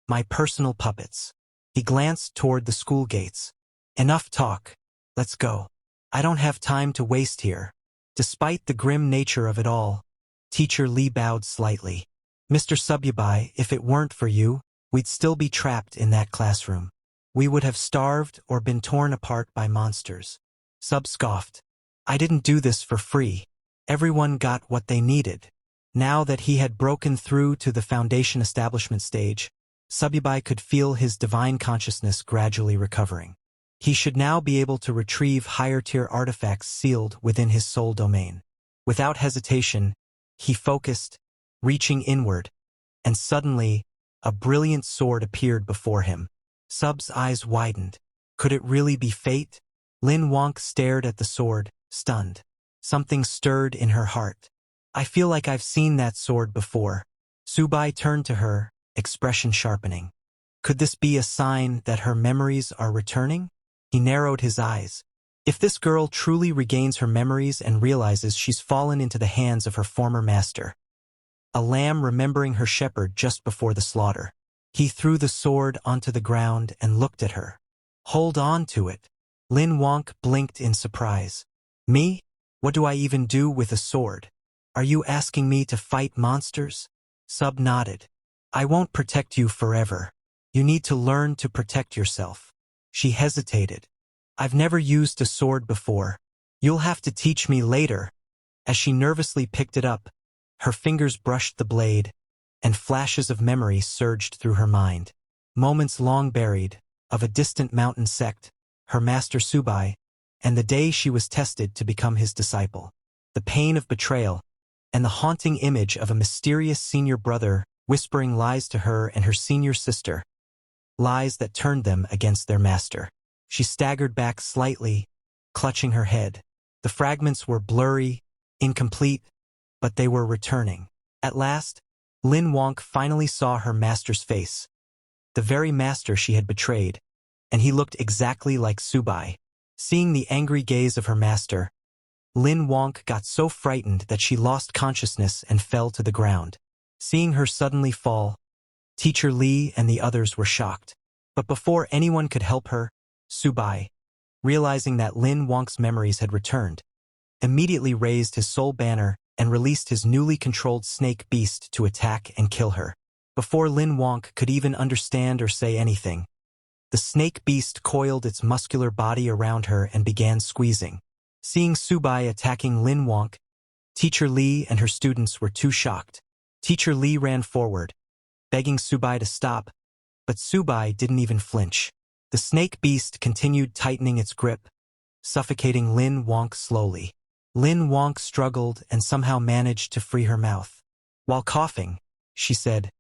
my personal puppets." He glanced toward the school gates. "Enough talk. Let's go. I don't have time to waste here." Despite the grim nature of it all, Teacher Lee bowed slightly. "Mr. Subai, if it weren't for you, we'd still be trapped in that classroom. We would have starved or been torn apart by monsters." Sub scoffed. I didn't do this for free. Everyone got what they needed. Now that he had broken through to the foundation establishment stage, Sububai could feel his divine consciousness gradually recovering. He should now be able to retrieve higher-tier artifacts sealed within his soul domain. Without hesitation, he focused, reaching inward, and suddenly, a brilliant sword appeared before him. Sub's eyes widened. Could it really be fate? Lin Wonk stared at the sword, stunned. Something stirred in her heart. I feel like I've seen that sword before. Subai turned to her, expression sharpening. Could this be a sign that her memories are returning? He narrowed his eyes. If this girl truly regains her memories and realizes she's fallen into the hands of her former master, a lamb remembering her shepherd just before the slaughter. He threw the sword onto the ground and looked at her. Hold on to it. Lin Wonk blinked in surprise. Me? What do I even do with a sword? Are you asking me to fight monsters? Sub nodded. I won't protect you forever. You need to learn to protect yourself. She hesitated. I've never used a sword before. You'll have to teach me later. As she nervously picked it up, her fingers brushed the blade, and flashes of memory surged through her mind. Moments long buried, of a distant mountain sect, her master Subai, and the day she was tested to become his disciple. The pain of betrayal, and the haunting image of a mysterious senior brother whispering lies to her and her senior sister, lies that turned them against their master. She staggered back slightly, clutching her head. The fragments were blurry, incomplete, but they were returning. At last, Lin Wonk finally saw her master's face, the very master she had betrayed, and he looked exactly like Subai. Seeing the angry gaze of her master, Lin Wonk got so frightened that she lost consciousness and fell to the ground. Seeing her suddenly fall, Teacher Li and the others were shocked. But before anyone could help her, Subai, realizing that Lin Wonk's memories had returned, immediately raised his soul banner and released his newly controlled snake beast to attack and kill her. Before Lin Wonk could even understand or say anything, the snake beast coiled its muscular body around her and began squeezing. Seeing Subai attacking Lin Wonk, Teacher Li and her students were too shocked. Teacher Li ran forward, begging Subai to stop, but Subai didn't even flinch. The snake beast continued tightening its grip, suffocating Lin Wonk slowly. Lin Wonk struggled and somehow managed to free her mouth. While coughing, she said,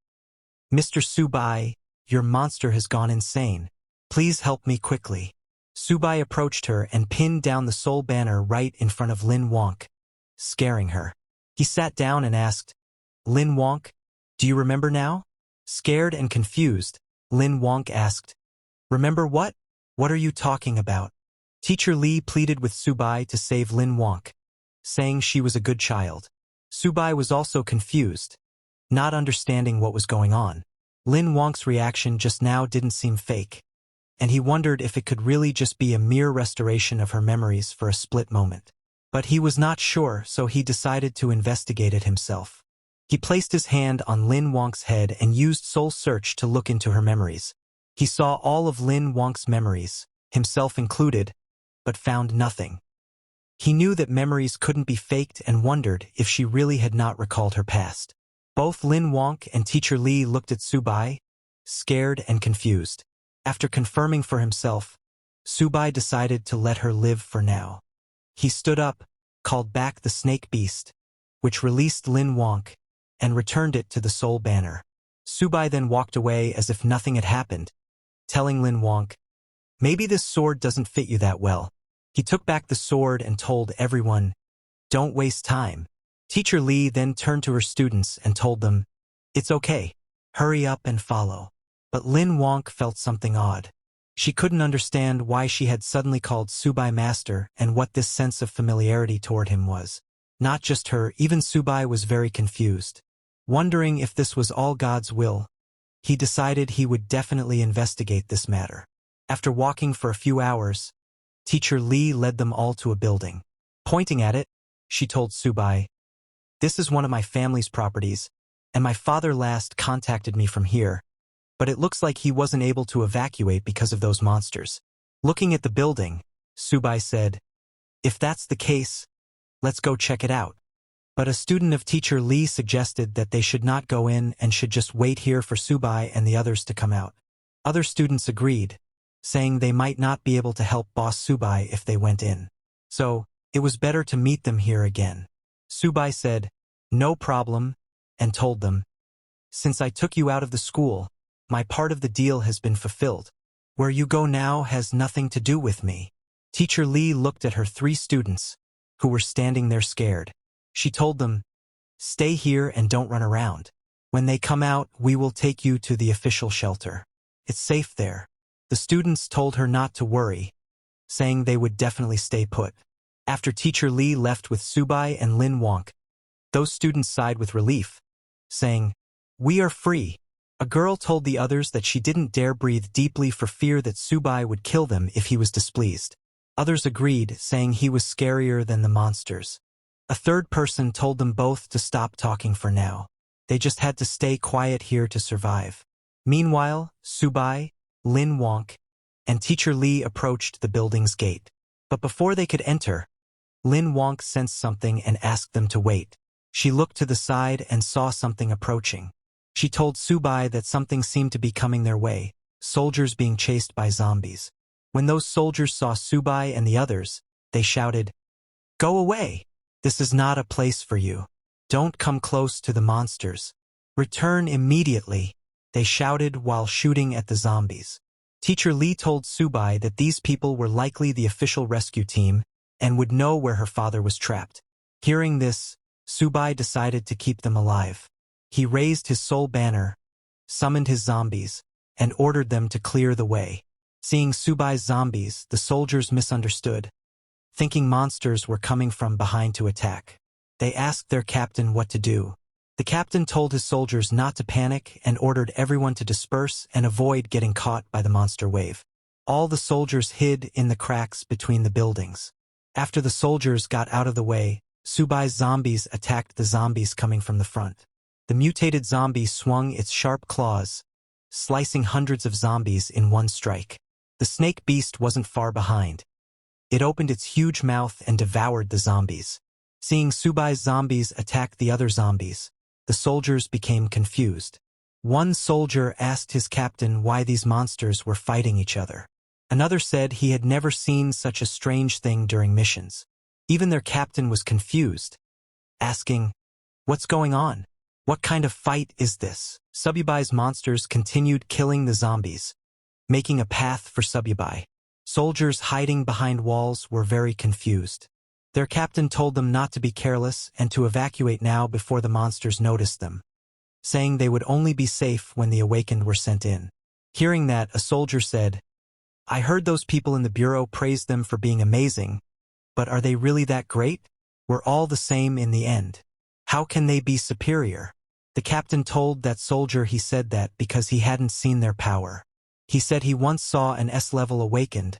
Mr. Subai, your monster has gone insane. Please help me quickly. Subai approached her and pinned down the soul banner right in front of Lin Wonk, scaring her. He sat down and asked, Lin Wonk, do you remember now? Scared and confused, Lin Wonk asked, Remember what? What are you talking about? Teacher Li pleaded with Subai to save Lin Wonk, saying she was a good child. Subai was also confused, not understanding what was going on. Lin Wonk's reaction just now didn't seem fake, and he wondered if it could really just be a mere restoration of her memories for a split moment. But he was not sure, so he decided to investigate it himself. He placed his hand on Lin Wonk's head and used Soul Search to look into her memories. He saw all of Lin Wonk's memories, himself included, but found nothing. He knew that memories couldn't be faked and wondered if she really had not recalled her past. Both Lin Wonk and Teacher Li looked at Subai, scared and confused. After confirming for himself, Subai decided to let her live for now. He stood up, called back the snake beast, which released Lin Wonk, and returned it to the soul banner. Subai then walked away as if nothing had happened, telling Lin Wonk, maybe this sword doesn't fit you that well. He took back the sword and told everyone, don't waste time. Teacher Li then turned to her students and told them, it's okay, hurry up and follow. But Lin Wonk felt something odd. She couldn't understand why she had suddenly called Subai master and what this sense of familiarity toward him was. Not just her, even Subai was very confused. Wondering if this was all God's will, he decided he would definitely investigate this matter. After walking for a few hours, Teacher Li led them all to a building. Pointing at it, she told Subai, this is one of my family's properties, and my father last contacted me from here, but it looks like he wasn't able to evacuate because of those monsters. Looking at the building, Subai said, If that's the case, let's go check it out. But a student of teacher Lee suggested that they should not go in and should just wait here for Subai and the others to come out. Other students agreed, saying they might not be able to help Boss Subai if they went in. So, it was better to meet them here again. Subai said, "No problem," and told them, "Since I took you out of the school, my part of the deal has been fulfilled. Where you go now has nothing to do with me." Teacher Lee looked at her 3 students, who were standing there scared. She told them, "Stay here and don't run around. When they come out, we will take you to the official shelter. It's safe there." The students told her not to worry, saying they would definitely stay put. After Teacher Lee left with Subai and Lin Wonk, those students sighed with relief, saying, "We are free." A girl told the others that she didn't dare breathe deeply for fear that Subai would kill them if he was displeased. Others agreed, saying he was scarier than the monsters. A third person told them both to stop talking for now. They just had to stay quiet here to survive. Meanwhile, Subai, Lin Wonk, and Teacher Lee approached the building's gate. But before they could enter, Lin Wonk sensed something and asked them to wait. She looked to the side and saw something approaching. She told Subai that something seemed to be coming their way, soldiers being chased by zombies. When those soldiers saw Subai and the others, they shouted, "Go away! This is not a place for you. Don't come close to the monsters. Return immediately," they shouted while shooting at the zombies. Teacher Lee told Subai that these people were likely the official rescue team and would know where her father was trapped. Hearing this, Subai decided to keep them alive. He raised his soul banner, summoned his zombies, and ordered them to clear the way. Seeing Subai's zombies, the soldiers misunderstood, thinking monsters were coming from behind to attack. They asked their captain what to do. The captain told his soldiers not to panic and ordered everyone to disperse and avoid getting caught by the monster wave. All the soldiers hid in the cracks between the buildings. After the soldiers got out of the way, Subai's zombies attacked the zombies coming from the front. The mutated zombie swung its sharp claws, slicing hundreds of zombies in one strike. The snake beast wasn't far behind. It opened its huge mouth and devoured the zombies. Seeing Subai's zombies attack the other zombies, the soldiers became confused. One soldier asked his captain why these monsters were fighting each other. Another said he had never seen such a strange thing during missions. Even their captain was confused, asking, "What's going on? What kind of fight is this?" Sububai's monsters continued killing the zombies, making a path for Sububai. Soldiers hiding behind walls were very confused. Their captain told them not to be careless and to evacuate now before the monsters noticed them, saying they would only be safe when the awakened were sent in. Hearing that, a soldier said, "I heard those people in the bureau praise them for being amazing, but are they really that great? We're all the same in the end. How can they be superior?" The captain told that soldier he said that because he hadn't seen their power. He said he once saw an S-level awakened,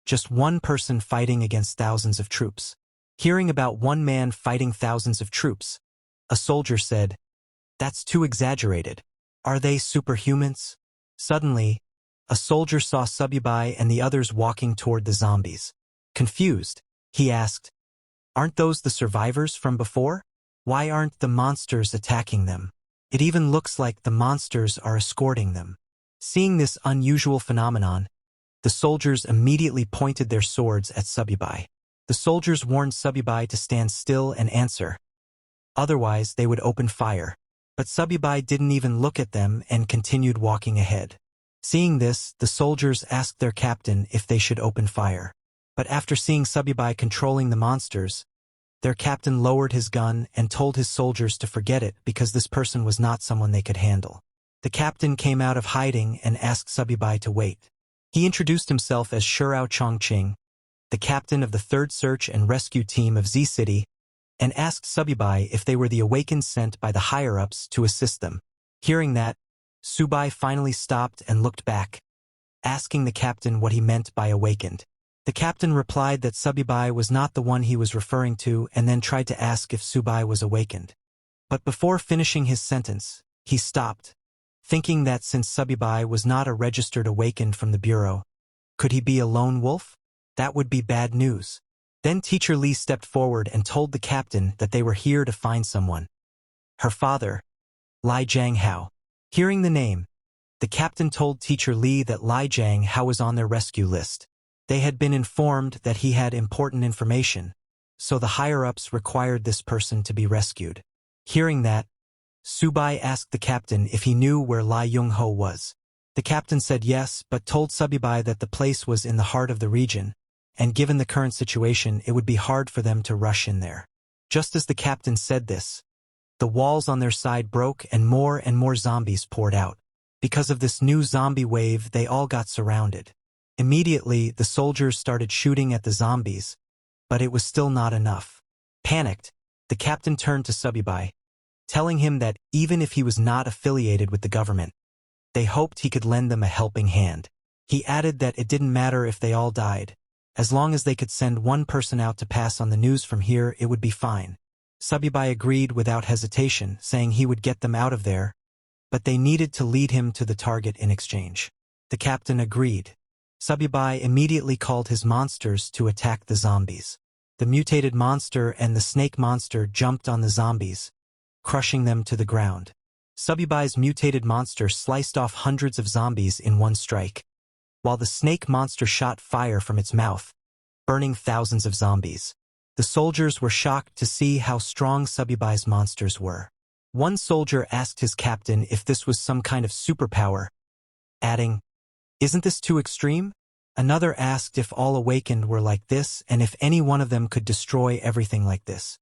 just one person fighting against thousands of troops. Hearing about one man fighting thousands of troops, a soldier said, "That's too exaggerated. Are they superhumans?" Suddenly, a soldier saw Sububai and the others walking toward the zombies. Confused, he asked, "Aren't those the survivors from before? Why aren't the monsters attacking them? It even looks like the monsters are escorting them." Seeing this unusual phenomenon, the soldiers immediately pointed their swords at Sububai. The soldiers warned Sububai to stand still and answer. Otherwise, they would open fire. But Sububai didn't even look at them and continued walking ahead. Seeing this, the soldiers asked their captain if they should open fire. But after seeing Sububai controlling the monsters, their captain lowered his gun and told his soldiers to forget it because this person was not someone they could handle. The captain came out of hiding and asked Sububai to wait. He introduced himself as Shurao Chongqing, the captain of the 3rd Search and Rescue Team of Z-City, and asked Sububai if they were the Awakens sent by the higher-ups to assist them. Hearing that, Subai finally stopped and looked back, asking the captain what he meant by awakened. The captain replied that Sububai was not the one he was referring to and then tried to ask if Subai was awakened. But before finishing his sentence, he stopped, thinking that since Sububai was not a registered awakened from the bureau, could he be a lone wolf? That would be bad news. Then Teacher Lee stepped forward and told the captain that they were here to find someone. Her father, Lai Jiang Hao. Hearing the name, the captain told Teacher Lee that Lai Jiang Hao was on their rescue list. They had been informed that he had important information, so the higher-ups required this person to be rescued. Hearing that, Subai asked the captain if he knew where Lai Yung-ho was. The captain said yes, but told Subai that the place was in the heart of the region, and given the current situation, it would be hard for them to rush in there. Just as the captain said this, the walls on their side broke and more zombies poured out. Because of this new zombie wave, they all got surrounded. Immediately, the soldiers started shooting at the zombies, but it was still not enough. Panicked, the captain turned to Subai, telling him that even if he was not affiliated with the government, they hoped he could lend them a helping hand. He added that it didn't matter if they all died. As long as they could send one person out to pass on the news from here, it would be fine. Subai agreed without hesitation, saying he would get them out of there, but they needed to lead him to the target in exchange. The captain agreed. Subai immediately called his monsters to attack the zombies. The mutated monster and the snake monster jumped on the zombies, crushing them to the ground. Subai's mutated monster sliced off hundreds of zombies in one strike, while the snake monster shot fire from its mouth, burning thousands of zombies. The soldiers were shocked to see how strong Subai's monsters were. One soldier asked his captain if this was some kind of superpower, adding, "Isn't this too extreme?" Another asked if all awakened were like this and if any one of them could destroy everything like this.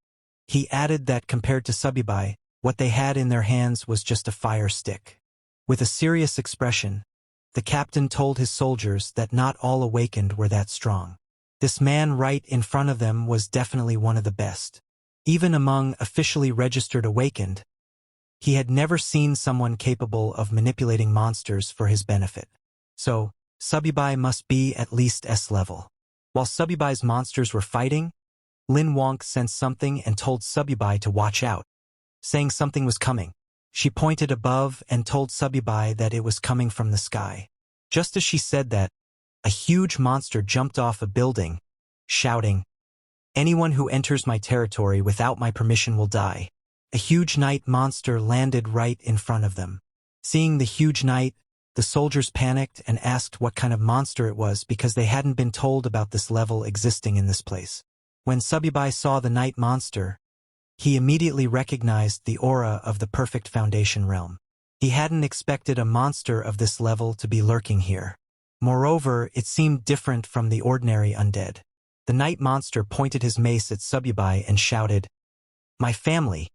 He added that compared to Subai, what they had in their hands was just a fire stick. With a serious expression, the captain told his soldiers that not all awakened were that strong. This man right in front of them was definitely one of the best. Even among officially registered awakened, he had never seen someone capable of manipulating monsters for his benefit. So, Subai must be at least S level. While Subai's monsters were fighting, Lin Wonk sensed something and told Subai to watch out, saying something was coming. She pointed above and told Subai that it was coming from the sky. Just as she said that, a huge monster jumped off a building, shouting, "Anyone who enters my territory without my permission will die." A huge night monster landed right in front of them. Seeing the huge night, the soldiers panicked and asked what kind of monster it was because they hadn't been told about this level existing in this place. When Subai saw the night monster, he immediately recognized the aura of the perfect foundation realm. He hadn't expected a monster of this level to be lurking here. Moreover, it seemed different from the ordinary undead. The night monster pointed his mace at Subai and shouted, "My family,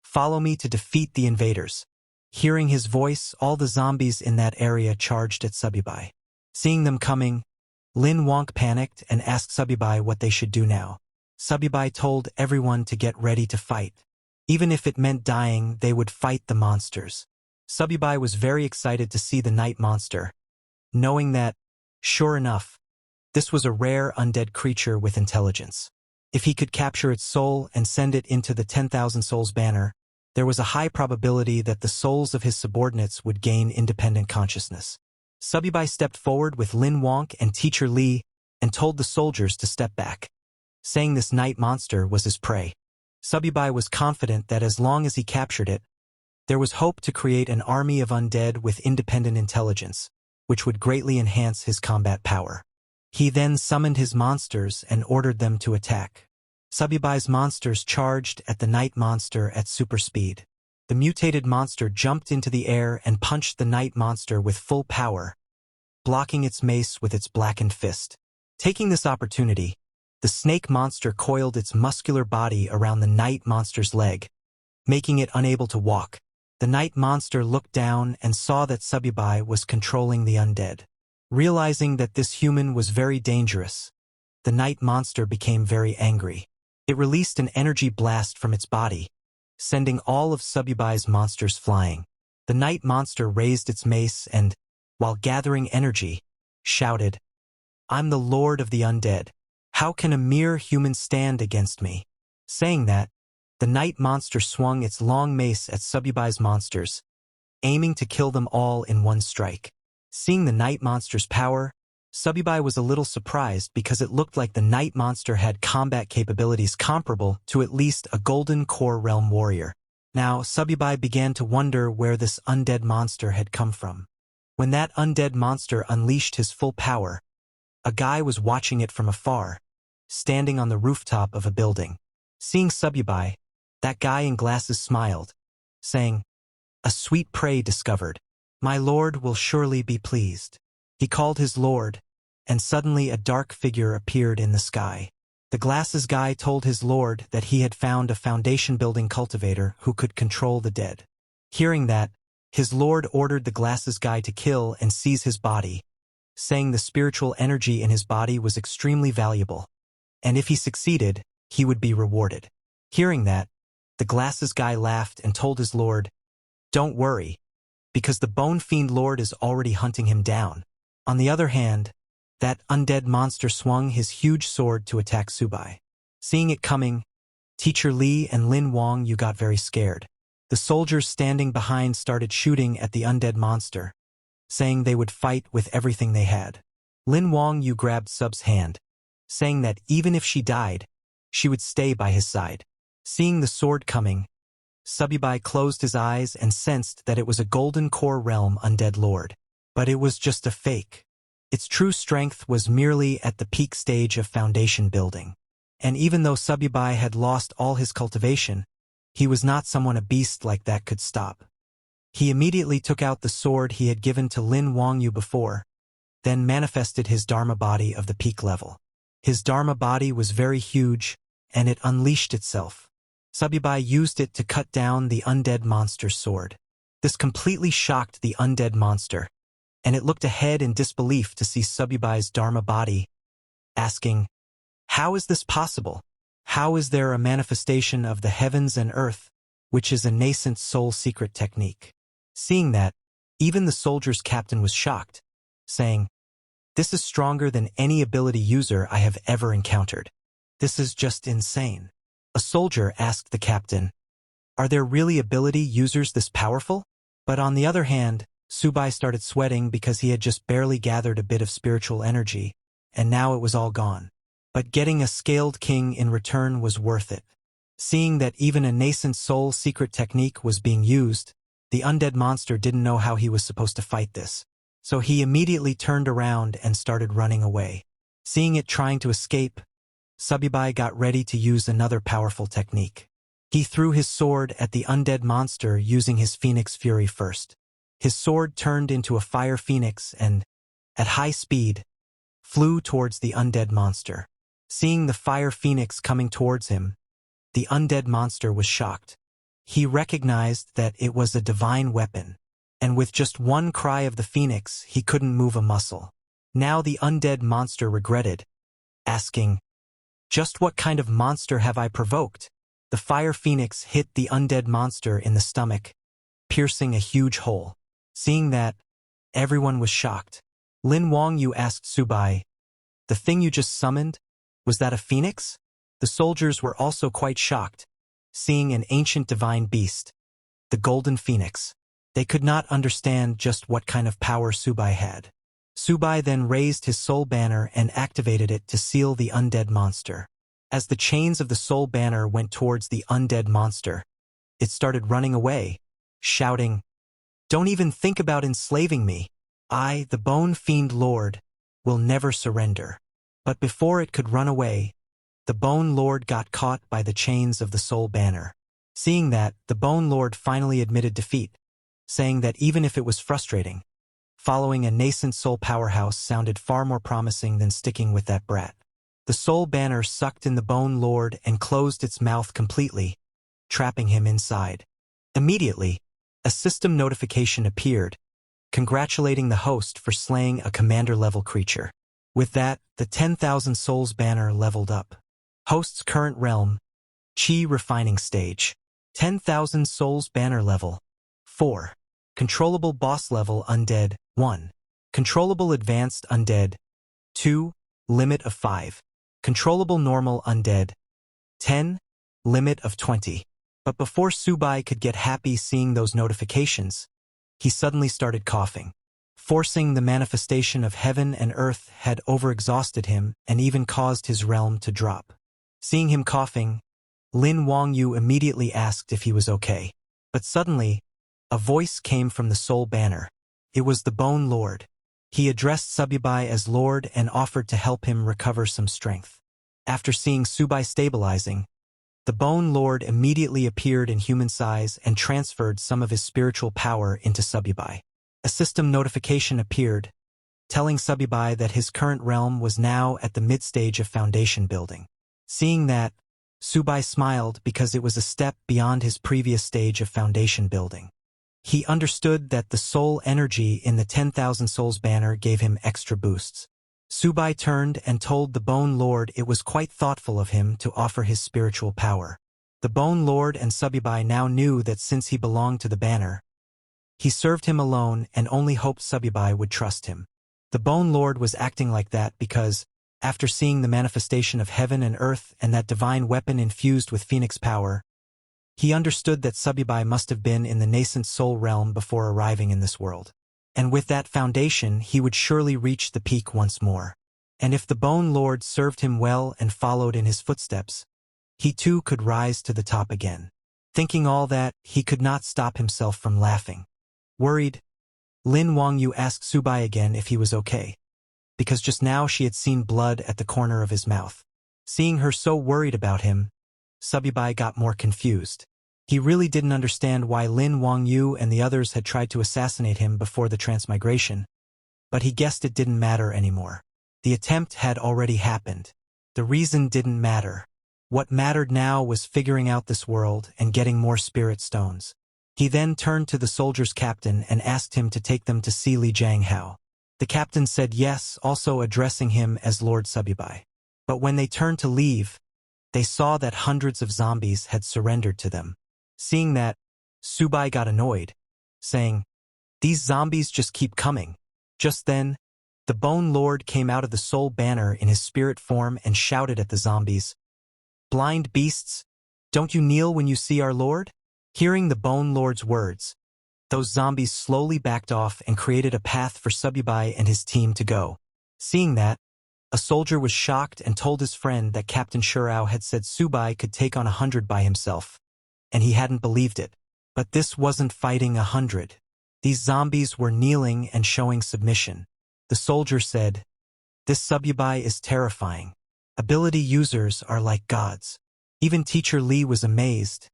follow me to defeat the invaders." Hearing his voice, all the zombies in that area charged at Subai. Seeing them coming, Lin Wonk panicked and asked Subai what they should do now. Subai told everyone to get ready to fight. Even if it meant dying, they would fight the monsters. Subai was very excited to see the night monster, knowing that, sure enough, this was a rare undead creature with intelligence. If he could capture its soul and send it into the 10,000 souls banner, there was a high probability that the souls of his subordinates would gain independent consciousness. Subai stepped forward with Lin Wonk and Teacher Lee and told the soldiers to step back, saying this night monster was his prey. Subai was confident that as long as he captured it, there was hope to create an army of undead with independent intelligence, which would greatly enhance his combat power. He then summoned his monsters and ordered them to attack. Subai's monsters charged at the night monster at super speed. The mutated monster jumped into the air and punched the night monster with full power, blocking its mace with its blackened fist. Taking this opportunity, the snake monster coiled its muscular body around the night monster's leg, making it unable to walk. The night monster looked down and saw that Subai was controlling the undead. Realizing that this human was very dangerous, the night monster became very angry. It released an energy blast from its body, sending all of Subai's monsters flying. The night monster raised its mace and, while gathering energy, shouted, "I'm the lord of the undead. How can a mere human stand against me?" Saying that, the night monster swung its long mace at Subai's monsters, aiming to kill them all in one strike. Seeing the night monster's power, Subibai was a little surprised because it looked like the night monster had combat capabilities comparable to at least a golden core realm warrior. Now, Subibai began to wonder where this undead monster had come from. When that undead monster unleashed his full power, a guy was watching it from afar, standing on the rooftop of a building. Seeing Subibai, that guy in glasses smiled, saying, "A sweet prey discovered. My lord will surely be pleased." He called his lord, and suddenly a dark figure appeared in the sky. The glasses guy told his lord that he had found a foundation-building cultivator who could control the dead. Hearing that, his lord ordered the glasses guy to kill and seize his body, saying the spiritual energy in his body was extremely valuable, and if he succeeded, he would be rewarded. Hearing that, the glasses guy laughed and told his lord, "Don't worry, because the Bone Fiend Lord is already hunting him down." On the other hand, that undead monster swung his huge sword to attack Subai. Seeing it coming, Teacher Li and Lin Wang Yu got very scared. The soldiers standing behind started shooting at the undead monster, saying they would fight with everything they had. Lin Wang Yu grabbed Sub's hand, saying that even if she died, she would stay by his side. Seeing the sword coming, Subibai closed his eyes and sensed that it was a golden core realm undead lord. But it was just a fake. Its true strength was merely at the peak stage of foundation building. And even though Subibai had lost all his cultivation, he was not someone a beast like that could stop. He immediately took out the sword he had given to Lin Wangyu before, then manifested his Dharma body of the peak level. His Dharma body was very huge, and it unleashed itself. Subibai used it to cut down the undead monster's sword. This completely shocked the undead monster, and it looked ahead in disbelief to see Subibai's Dharma body, asking, "How is this possible? How is there a manifestation of the heavens and earth, which is a nascent soul secret technique?" Seeing that, even the soldier's captain was shocked, saying, "This is stronger than any ability user I have ever encountered. This is just insane." A soldier asked the captain, "Are there really ability users this powerful?" But on the other hand, Subai started sweating because he had just barely gathered a bit of spiritual energy, and now it was all gone. But getting a scaled king in return was worth it. Seeing that even a nascent soul secret technique was being used, the undead monster didn't know how he was supposed to fight this. So he immediately turned around and started running away. Seeing it trying to escape, Subibai got ready to use another powerful technique. He threw his sword at the undead monster using his Phoenix Fury first. His sword turned into a fire phoenix and, at high speed, flew towards the undead monster. Seeing the fire phoenix coming towards him, the undead monster was shocked. He recognized that it was a divine weapon, and with just one cry of the phoenix, he couldn't move a muscle. Now the undead monster regretted, asking, "Just what kind of monster have I provoked?" The fire phoenix hit the undead monster in the stomach, piercing a huge hole. Seeing that, everyone was shocked. Lin Wangyu asked Subai, "The thing you just summoned, was that a phoenix?" The soldiers were also quite shocked, seeing an ancient divine beast, the golden phoenix. They could not understand just what kind of power Subai had. Subai then raised his soul banner and activated it to seal the undead monster. As the chains of the soul banner went towards the undead monster, it started running away, shouting, "Don't even think about enslaving me. I, the Bone Fiend Lord, will never surrender." But before it could run away, the Bone Lord got caught by the chains of the soul banner. Seeing that, the Bone Lord finally admitted defeat, saying that even if it was frustrating, following a nascent soul powerhouse sounded far more promising than sticking with that brat. The soul banner sucked in the Bone Lord and closed its mouth completely, trapping him inside. Immediately, a system notification appeared, congratulating the host for slaying a commander-level creature. With that, the 10,000 Souls banner leveled up. Host's current realm, Chi Refining Stage. 10,000 Souls banner level. 4. Controllable boss level undead. 1. Controllable advanced undead. 2. Limit of 5. Controllable normal undead. 10. Limit of 20. But before Subai could get happy seeing those notifications, he suddenly started coughing. Forcing the manifestation of heaven and earth had overexhausted him and even caused his realm to drop. Seeing him coughing, Lin Wangyu immediately asked if he was okay. But suddenly, a voice came from the Soul Banner. It was the Bone Lord. He addressed Sububai as Lord and offered to help him recover some strength. After seeing Subai stabilizing, the Bone Lord immediately appeared in human size and transferred some of his spiritual power into Sububai. A system notification appeared, telling Sububai that his current realm was now at the mid-stage of foundation building. Seeing that, Subai smiled because it was a step beyond his previous stage of foundation building. He understood that the soul energy in the 10,000 Souls banner gave him extra boosts. Subai turned and told the Bone Lord it was quite thoughtful of him to offer his spiritual power. The Bone Lord and Sububai now knew that since he belonged to the banner, he served him alone and only hoped Sububai would trust him. The Bone Lord was acting like that because, after seeing the manifestation of heaven and earth and that divine weapon infused with phoenix power, he understood that Sububai must have been in the nascent soul realm before arriving in this world. And with that foundation he would surely reach the peak once more. And if the Bone Lord served him well and followed in his footsteps, he too could rise to the top again. Thinking all that, he could not stop himself from laughing. Worried, Lin Wangyu asked Subai again if he was okay, because just now she had seen blood at the corner of his mouth. Seeing her so worried about him, Sububai got more confused. He really didn't understand why Lin Wangyu and the others had tried to assassinate him before the transmigration, but he guessed it didn't matter anymore. The attempt had already happened. The reason didn't matter. What mattered now was figuring out this world and getting more spirit stones. He then turned to the soldier's captain and asked him to take them to see Li Jianghao. The captain said yes, also addressing him as Lord Sububai. But when they turned to leave, they saw that hundreds of zombies had surrendered to them. Seeing that, Subai got annoyed, saying, "These zombies just keep coming." Just then, the Bone Lord came out of the Soul Banner in his spirit form and shouted at the zombies, "Blind beasts, don't you kneel when you see our Lord?" Hearing the Bone Lord's words, those zombies slowly backed off and created a path for Sububai and his team to go. Seeing that, a soldier was shocked and told his friend that Captain Shurao had said Subai could take on 100 by himself, and he hadn't believed it. But this wasn't fighting 100. These zombies were kneeling and showing submission. The soldier said, "This Sububai is terrifying. Ability users are like gods." Even Teacher Li was amazed,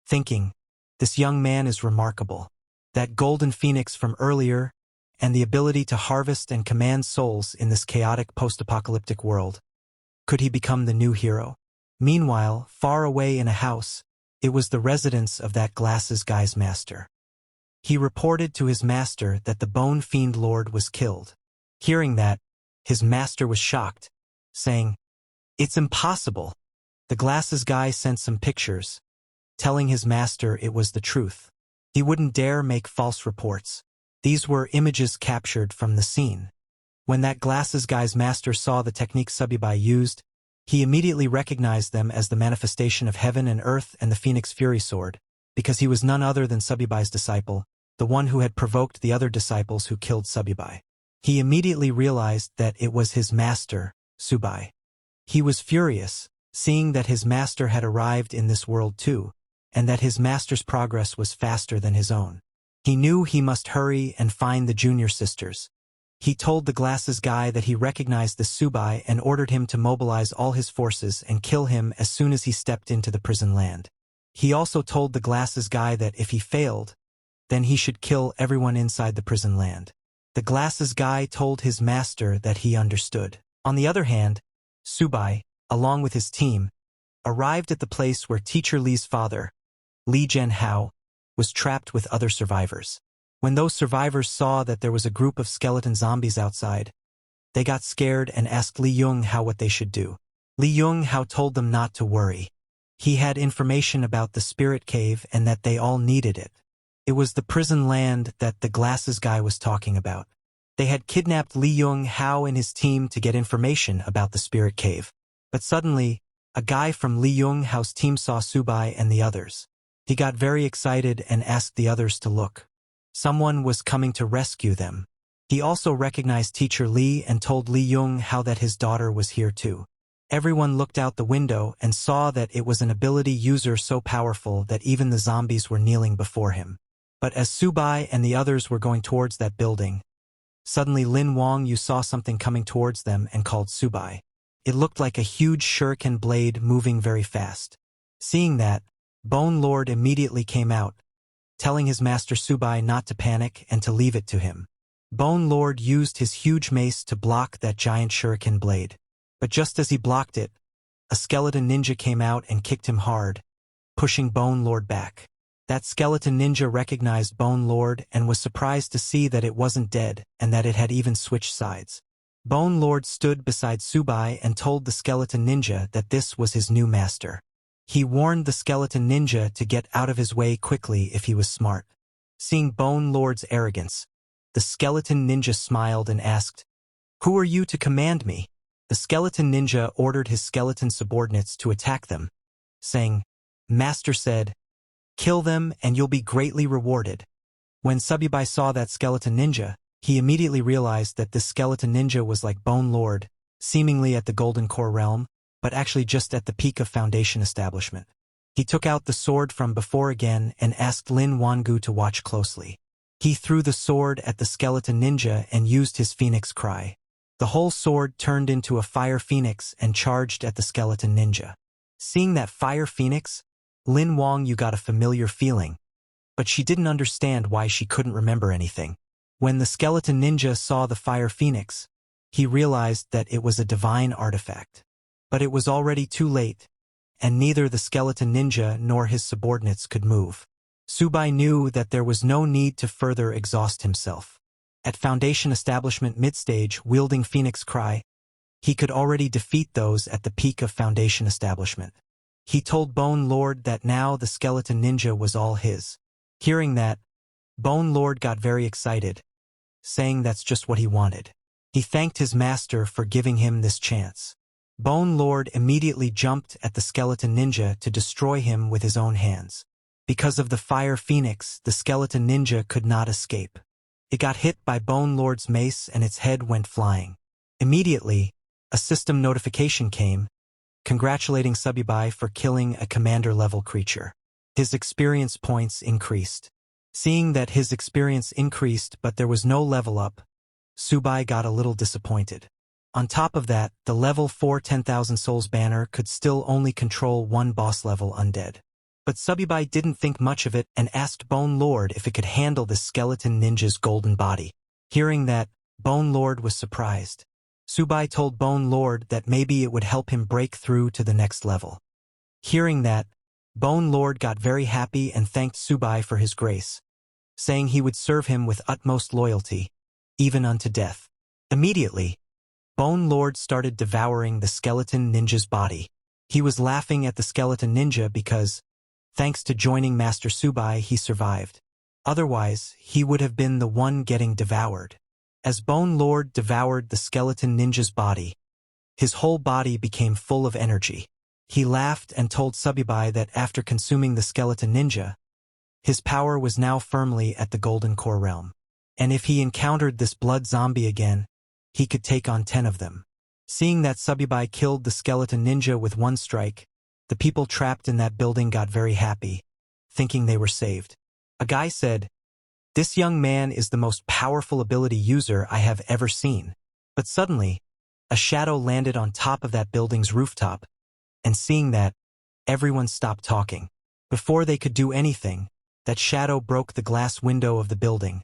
thinking, "This young man is remarkable. That golden phoenix from earlier, and the ability to harvest and command souls in this chaotic post-apocalyptic world. Could he become the new hero?" Meanwhile, far away in a house, it was the residence of that glasses guy's master. He reported to his master that the Bone Fiend Lord was killed. Hearing that, his master was shocked, saying, "It's impossible." The glasses guy sent some pictures, telling his master it was the truth. He wouldn't dare make false reports. These were images captured from the scene. When that glasses guy's master saw the technique Sububai used, he immediately recognized them as the manifestation of heaven and earth and the Phoenix Fury Sword, because he was none other than Sububai's disciple, the one who had provoked the other disciples who killed Sububai. He immediately realized that it was his master, Subai. He was furious, seeing that his master had arrived in this world too, and that his master's progress was faster than his own. He knew he must hurry and find the junior sisters. He told the glasses guy that he recognized the Subai and ordered him to mobilize all his forces and kill him as soon as he stepped into the prison land. He also told the glasses guy that if he failed, then he should kill everyone inside the prison land. The glasses guy told his master that he understood. On the other hand, Subai, along with his team, arrived at the place where Teacher Li's father, Li Jianghao, was trapped with other survivors. When those survivors saw that there was a group of skeleton zombies outside, they got scared and asked Li Yonghao what they should do. Li Yonghao told them not to worry. He had information about the spirit cave and that they all needed it. It was the prison land that the glasses guy was talking about. They had kidnapped Li Yonghao and his team to get information about the spirit cave. But suddenly, a guy from Li Yonghao's team saw Subai and the others. He got very excited and asked the others to look. Someone was coming to rescue them. He also recognized Teacher Li and told Li Yung how that his daughter was here too. Everyone looked out the window and saw that it was an ability user so powerful that even the zombies were kneeling before him. But as Subai and the others were going towards that building, suddenly Lin Wang saw something coming towards them and called Subai. It looked like a huge shuriken blade moving very fast. Seeing that, Bone Lord immediately came out, telling his master Subai not to panic and to leave it to him. Bone Lord used his huge mace to block that giant shuriken blade. But just as he blocked it, a skeleton ninja came out and kicked him hard, pushing Bone Lord back. That skeleton ninja recognized Bone Lord and was surprised to see that it wasn't dead and that it had even switched sides. Bone Lord stood beside Subai and told the skeleton ninja that this was his new master. He warned the skeleton ninja to get out of his way quickly if he was smart. Seeing Bone Lord's arrogance, the skeleton ninja smiled and asked, "Who are you to command me?" The skeleton ninja ordered his skeleton subordinates to attack them, saying, "Master said, kill them and you'll be greatly rewarded." When Subai saw that skeleton ninja, he immediately realized that this skeleton ninja was like Bone Lord, seemingly at the Golden Core realm, but actually just at the peak of Foundation establishment. He took out the sword from before again and asked Lin Wangu to watch closely. He threw the sword at the skeleton ninja and used his phoenix cry. The whole sword turned into a fire phoenix and charged at the skeleton ninja. Seeing that fire phoenix, Lin Wangyu got a familiar feeling, but she didn't understand why she couldn't remember anything. When the skeleton ninja saw the fire phoenix, he realized that it was a divine artifact. But it was already too late, and neither the skeleton ninja nor his subordinates could move. Subai knew that there was no need to further exhaust himself. At Foundation Establishment mid-stage wielding Phoenix Cry, he could already defeat those at the peak of Foundation Establishment. He told Bone Lord that now the skeleton ninja was all his. Hearing that, Bone Lord got very excited, saying that's just what he wanted. He thanked his master for giving him this chance. Bone Lord immediately jumped at the skeleton ninja to destroy him with his own hands. Because of the fire phoenix, the skeleton ninja could not escape. It got hit by Bone Lord's mace and its head went flying. Immediately, a system notification came, congratulating Subai for killing a commander-level creature. His experience points increased. Seeing that his experience increased but there was no level up, Subai got a little disappointed. On top of that, the level 4 10,000 Souls banner could still only control one boss-level undead. But Subai didn't think much of it and asked Bone Lord if it could handle the skeleton ninja's golden body. Hearing that, Bone Lord was surprised. Subai told Bone Lord that maybe it would help him break through to the next level. Hearing that, Bone Lord got very happy and thanked Subai for his grace, saying he would serve him with utmost loyalty, even unto death. Immediately, Bone Lord started devouring the skeleton ninja's body. He was laughing at the skeleton ninja because, thanks to joining Master Subai, he survived. Otherwise, he would have been the one getting devoured. As Bone Lord devoured the skeleton ninja's body, his whole body became full of energy. He laughed and told Subai that after consuming the skeleton ninja, his power was now firmly at the Golden Core realm. And if he encountered this blood zombie again, he could take on 10 of them. Seeing that Subai killed the skeleton ninja with one strike, the people trapped in that building got very happy, thinking they were saved. A guy said, "This young man is the most powerful ability user I have ever seen." But suddenly, a shadow landed on top of that building's rooftop, and seeing that, everyone stopped talking. Before they could do anything, that shadow broke the glass window of the building,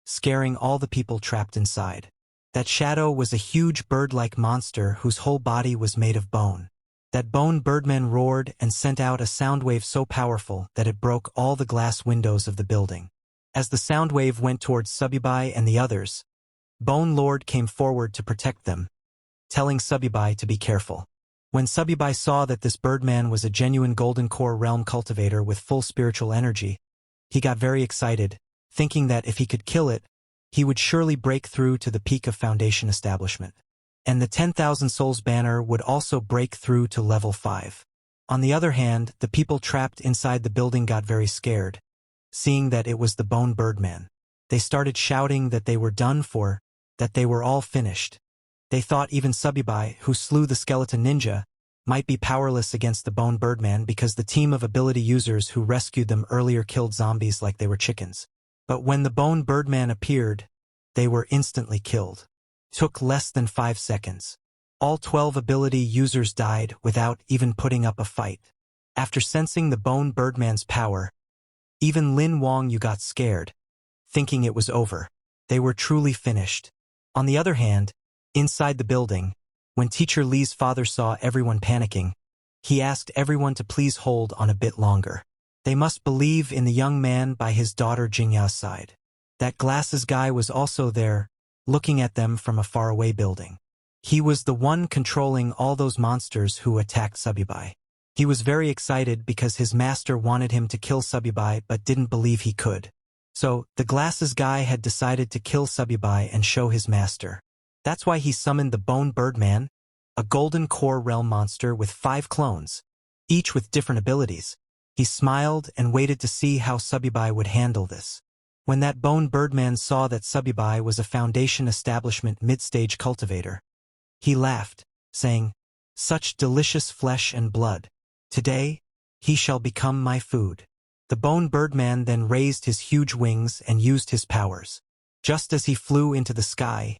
scaring all the people trapped inside. That shadow was a huge bird-like monster whose whole body was made of bone. That bone birdman roared and sent out a sound wave so powerful that it broke all the glass windows of the building. As the sound wave went towards Subai and the others, Bone Lord came forward to protect them, telling Subai to be careful. When Subai saw that this birdman was a genuine Golden Core realm cultivator with full spiritual energy, he got very excited, thinking that if he could kill it, he would surely break through to the peak of Foundation establishment. And the 10,000 Souls banner would also break through to level 5. On the other hand, the people trapped inside the building got very scared, seeing that it was the Bone Birdman. They started shouting that they were done for, that they were all finished. They thought even Subibai, who slew the skeleton ninja, might be powerless against the Bone Birdman because the team of ability users who rescued them earlier killed zombies like they were chickens. But when the Bone Birdman appeared, they were instantly killed. Took less than 5 seconds. All 12 ability users died without even putting up a fight. After sensing the Bone Birdman's power, even Lin Wang Yu got scared, thinking it was over. They were truly finished. On the other hand, inside the building, when Teacher Li's father saw everyone panicking, he asked everyone to please hold on a bit longer. They must believe in the young man by his daughter Jingya's side. That glasses guy was also there, looking at them from a faraway building. He was the one controlling all those monsters who attacked Subibai. He was very excited because his master wanted him to kill Subibai but didn't believe he could. So, the glasses guy had decided to kill Subibai and show his master. That's why he summoned the Bone Birdman, a golden core realm monster with 5 clones, each with different abilities. He smiled and waited to see how Subibai would handle this. When that Bone Birdman saw that Subibai was a Foundation Establishment mid-stage cultivator, he laughed, saying, "Such delicious flesh and blood. Today, he shall become my food." The Bone Birdman then raised his huge wings and used his powers. Just as he flew into the sky,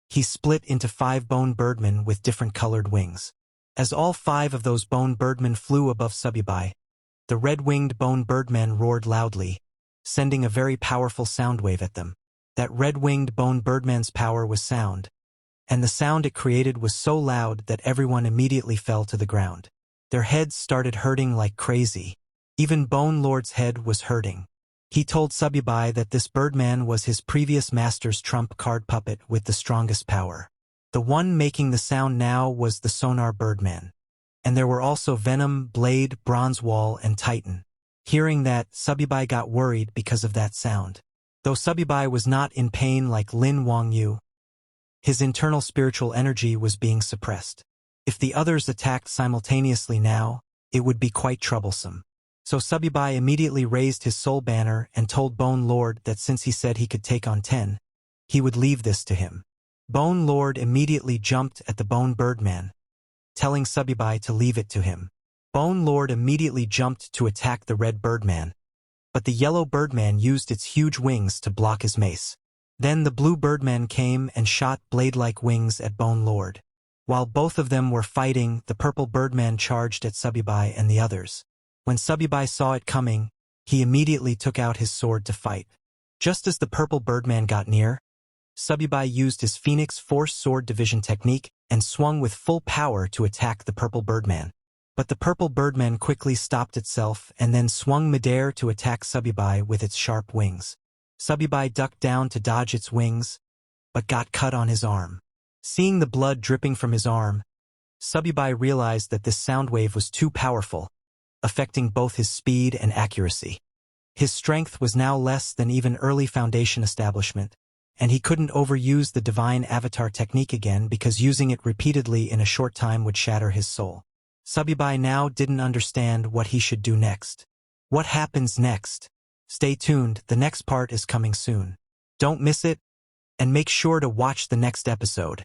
he split into 5 Bone Birdmen with different colored wings. As all 5 of those Bone Birdmen flew above Subibai, the red-winged Bone Birdman roared loudly, sending a very powerful sound wave at them. That red-winged Bone Birdman's power was sound, and the sound it created was so loud that everyone immediately fell to the ground. Their heads started hurting like crazy. Even Bone Lord's head was hurting. He told Subibai that this Birdman was his previous master's trump card puppet with the strongest power. The one making the sound now was the Sonar Birdman. And there were also Venom, Blade, Bronze Wall, and Titan. Hearing that, Subibai got worried because of that sound. Though Subibai was not in pain like Lin Wang Yu, his internal spiritual energy was being suppressed. If the others attacked simultaneously now, it would be quite troublesome. So Subibai immediately raised his soul banner and told Bone Lord that since he said he could take on 10, he would leave this to him. Bone Lord immediately jumped at the Bone Birdman, telling Subibai to leave it to him. Bone Lord immediately jumped to attack the red Birdman, but the yellow Birdman used its huge wings to block his mace. Then the blue Birdman came and shot blade-like wings at Bone Lord. While both of them were fighting, the purple Birdman charged at Subibai and the others. When Subibai saw it coming, he immediately took out his sword to fight. Just as the purple Birdman got near, Subibai used his Phoenix Force Sword Division technique and swung with full power to attack the purple Birdman. But the purple Birdman quickly stopped itself and then swung midair to attack Subibai with its sharp wings. Subibai ducked down to dodge its wings, but got cut on his arm. Seeing the blood dripping from his arm, Subibai realized that this sound wave was too powerful, affecting both his speed and accuracy. His strength was now less than even early Foundation Establishment, and he couldn't overuse the Divine Avatar technique again because using it repeatedly in a short time would shatter his soul. Subibai now didn't understand what he should do next. What happens next? Stay tuned, the next part is coming soon. Don't miss it, and make sure to watch the next episode.